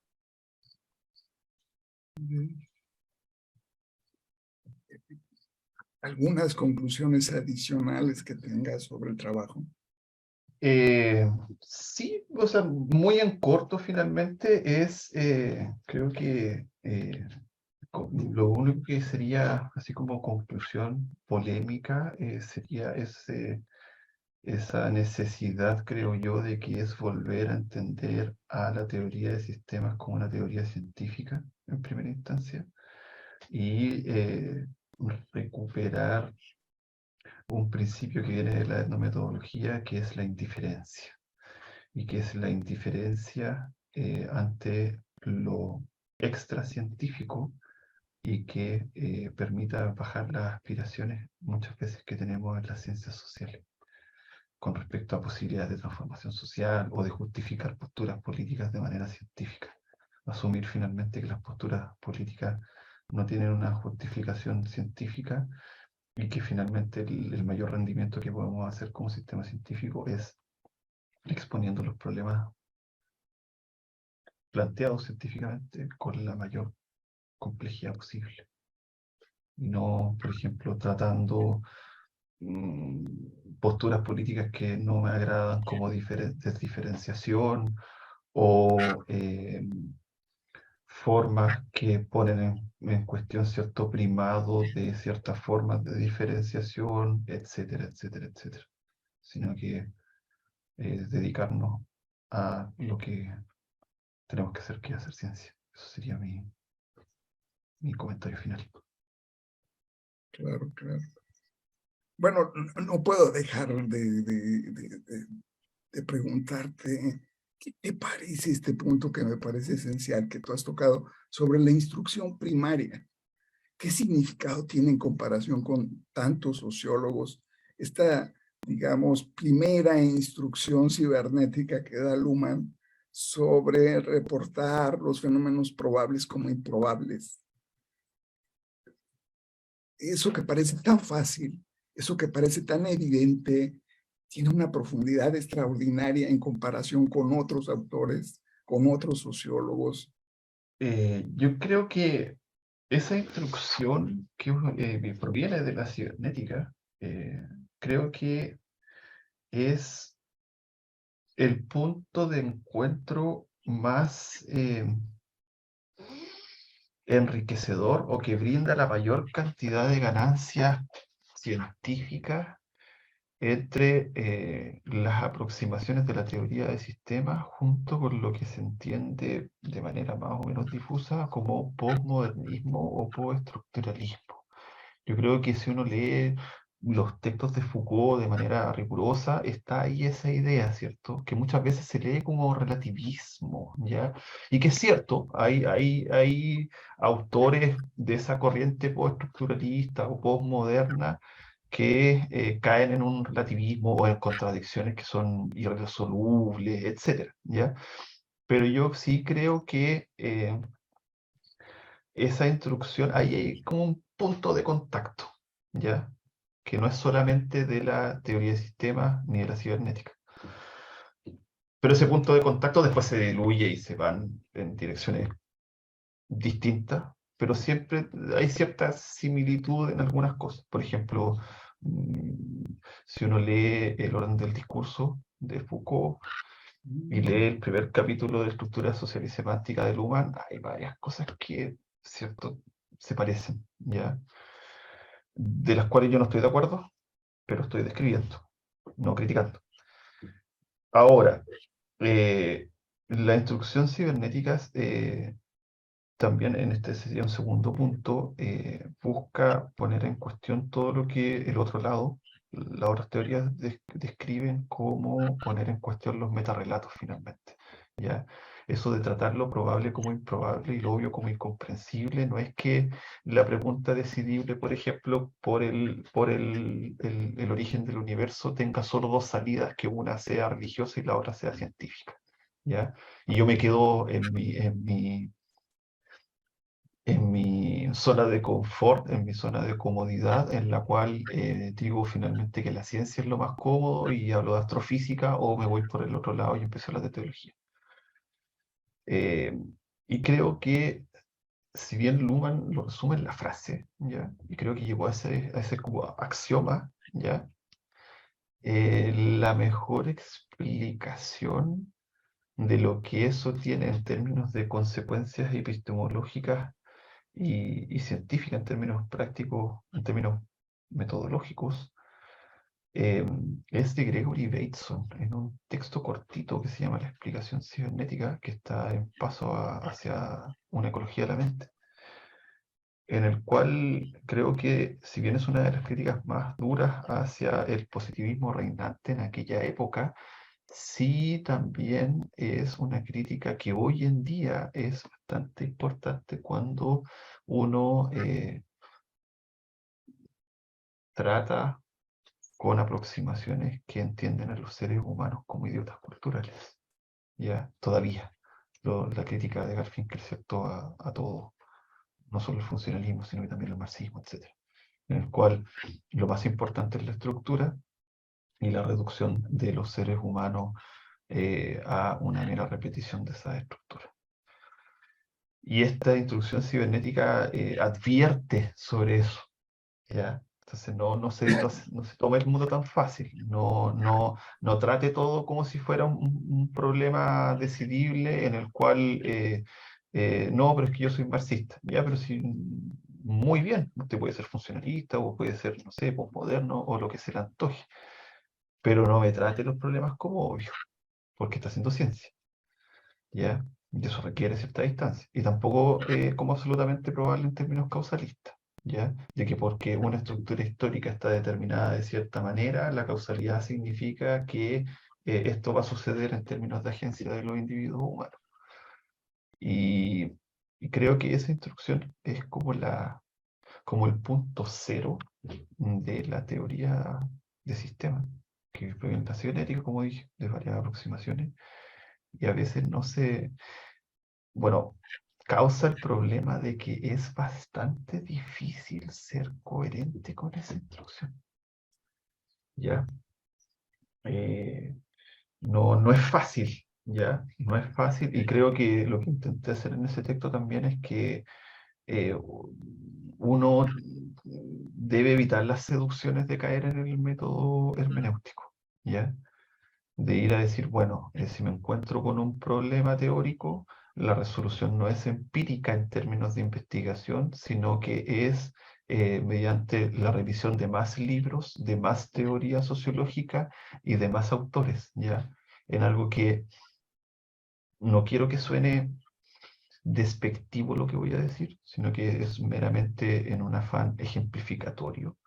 Speaker 1: ¿Algunas conclusiones adicionales que tengas sobre el trabajo?
Speaker 2: Sí, o sea, muy en corto finalmente es, creo que lo único que sería así como conclusión polémica sería esa necesidad, creo yo, de que es volver a entender a la teoría de sistemas como una teoría científica en primera instancia, y recuperar un principio que viene de la etnometodología, que es la indiferencia, y que es la indiferencia ante lo extracientífico, y que permita bajar las aspiraciones muchas veces que tenemos en las ciencias sociales con respecto a posibilidades de transformación social o de justificar posturas políticas de manera científica. Asumir finalmente que las posturas políticas no tienen una justificación científica, y que finalmente el mayor rendimiento que podemos hacer como sistema científico es exponiendo los problemas planteados científicamente con la mayor complejidad posible. Y no, por ejemplo, tratando posturas políticas que no me agradan como desdiferenciación, o formas que ponen en cuestión cierto primado de ciertas formas de diferenciación, etcétera, etcétera, etcétera. Sino que dedicarnos a lo que tenemos que hacer, que es hacer ciencia. Eso sería mi comentario final.
Speaker 1: Claro, claro. Bueno, no puedo dejar de preguntarte, ¿qué te parece este punto que me parece esencial que tú has tocado sobre la instrucción primaria? ¿Qué significado tiene en comparación con tantos sociólogos esta, digamos, primera instrucción cibernética que da Luhmann sobre reportar los fenómenos probables como improbables? Eso que parece tan fácil, eso que parece tan evidente, tiene una profundidad extraordinaria en comparación con otros autores, con otros sociólogos.
Speaker 2: Yo creo que esa instrucción que proviene de la cibernética, creo que es el punto de encuentro más enriquecedor, o que brinda la mayor cantidad de ganancias científicas entre las aproximaciones de la teoría de sistemas junto con lo que se entiende de manera más o menos difusa como postmodernismo o postestructuralismo. Yo creo que si uno lee los textos de Foucault de manera rigurosa, está ahí esa idea, ¿cierto? Que muchas veces se lee como relativismo, ¿ya? Y que es cierto, hay autores de esa corriente postestructuralista o postmoderna que caen en un relativismo o en contradicciones que son irresolubles, etcétera, ¿ya? pero yo sí creo que esa instrucción, ahí hay como un punto de contacto, ¿ya? Que no es solamente de la teoría de sistemas ni de la cibernética. Pero ese punto de contacto después se diluye y se van en direcciones distintas, pero siempre hay cierta similitud en algunas cosas. Por ejemplo, si uno lee El orden del discurso de Foucault y lee el primer capítulo de Estructura Social y Semántica de Luhmann, hay varias cosas que, cierto, se parecen, ¿ya? De las cuales yo no estoy de acuerdo, pero estoy describiendo, no criticando. Ahora, la instrucción cibernética también en este sería un segundo punto, busca poner en cuestión todo lo que el otro lado, las otras teorías describen como poner en cuestión los metarrelatos finalmente. ¿Ya? Eso de tratar lo probable como improbable y lo obvio como incomprensible, no es que la pregunta decidible, por ejemplo, por el origen del universo tenga solo dos salidas, que una sea religiosa y la otra sea científica. ¿Ya? Y yo me quedo en mi zona de confort, en mi zona de comodidad, en la cual digo finalmente que la ciencia es lo más cómodo y hablo de astrofísica, o me voy por el otro lado y empiezo a hablar de teología. Eh, y creo que, si bien Luhmann lo resume en la frase, ¿ya? Y creo que llegó a ese como axioma, ¿ya? La mejor explicación de lo que eso tiene en términos de consecuencias epistemológicas y científica en términos prácticos, en términos metodológicos, eh, es de Gregory Bateson, en un texto cortito que se llama La explicación cibernética, que está en paso hacia una ecología de la mente, en el cual creo que, si bien es una de las críticas más duras hacia el positivismo reinante en aquella época, sí también es una crítica que hoy en día es bastante importante cuando uno trata con aproximaciones que entienden a los seres humanos como idiotas culturales. Ya, todavía. La crítica de Garfinkel, ¿cierto? A todo, no solo el funcionalismo, sino que también el marxismo, etc. En el cual lo más importante es la estructura y la reducción de los seres humanos a una mera repetición de esa estructura. Y esta instrucción cibernética advierte sobre eso, ¿ya? Entonces no se tome el mundo tan fácil, no trate todo como si fuera un problema decidible en el cual, no, pero es que yo soy marxista, ya, pero sí, muy bien, usted puede ser funcionalista o puede ser, no sé, posmoderno o lo que se le antoje, pero no me trate los problemas como obvios, porque está haciendo ciencia, ¿ya? Y eso requiere cierta distancia. Y tampoco como absolutamente probable en términos causalistas, ¿ya? De que porque una estructura histórica está determinada de cierta manera, la causalidad significa que esto va a suceder en términos de agencia de los individuos humanos. Y, y creo que esa instrucción es como el punto cero de la teoría de sistemas, que proviene de la cibernética, como dije, de varias aproximaciones, y a veces no se, bueno, causa el problema de que es bastante difícil ser coherente con esa instrucción. ¿Ya? Eh, no es fácil, ¿ya? No es fácil, y creo que lo que intenté hacer en ese texto también es que eh, uno debe evitar las seducciones de caer en el método hermenéutico, ¿ya? De ir a decir, bueno, si me encuentro con un problema teórico, la resolución no es empírica en términos de investigación, sino que es mediante la revisión de más libros, de más teoría sociológica y de más autores, ¿ya? En algo que no quiero que suene despectivo lo que voy a decir, sino que es meramente en un afán ejemplificatorio,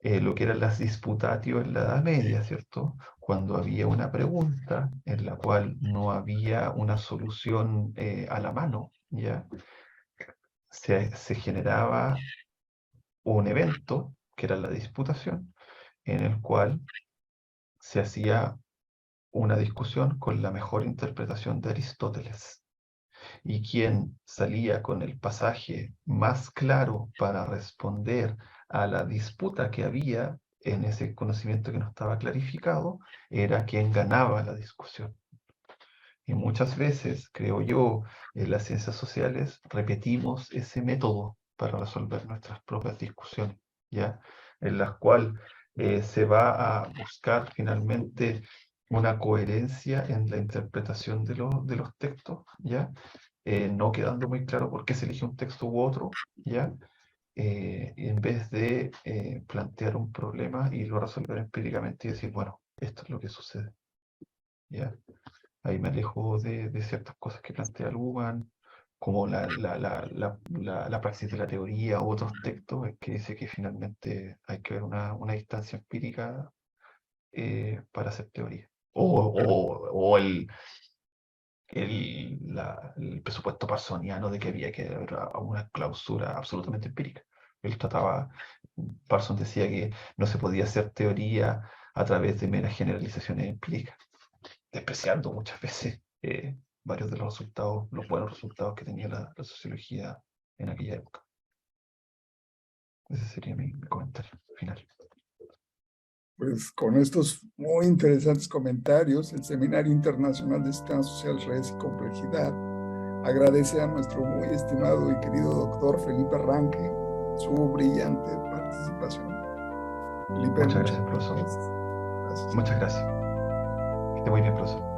Speaker 2: lo que eran las disputatio en la Edad Media, ¿cierto? Cuando había una pregunta en la cual no había una solución a la mano, ¿ya? Se generaba un evento, que era la disputación, en el cual se hacía una discusión con la mejor interpretación de Aristóteles. Y quien salía con el pasaje más claro para responder a la disputa que había en ese conocimiento que no estaba clarificado, era quien ganaba la discusión. Y muchas veces, creo yo, en las ciencias sociales repetimos ese método para resolver nuestras propias discusiones, ¿ya? En las cuales se va a buscar finalmente una coherencia en la interpretación de los textos, ¿ya? No quedando muy claro por qué se elige un texto u otro, ¿ya? En vez de plantear un problema y lo resolver empíricamente y decir, bueno, esto es lo que sucede, ¿ya? Ahí me alejo de ciertas cosas que plantea Luhmann, como la praxis de la teoría u otros textos, que dice que finalmente hay que ver una distancia empírica para hacer teoría. O el presupuesto parsoniano de que había que haber una clausura absolutamente empírica. Parsons decía que no se podía hacer teoría a través de meras generalizaciones empíricas, despreciando muchas veces varios de los resultados, los buenos resultados que tenía la sociología en aquella época. Ese sería mi comentario final.
Speaker 1: Pues con estos muy interesantes comentarios, el Seminario Internacional de Sistemas Sociales, Redes y Complejidad agradece a nuestro muy estimado y querido doctor Felipe Ranque su brillante participación. Felipe,
Speaker 2: muchas gracias, profesor.
Speaker 1: gracias.
Speaker 2: Muchas gracias. Que esté muy bien, profesor.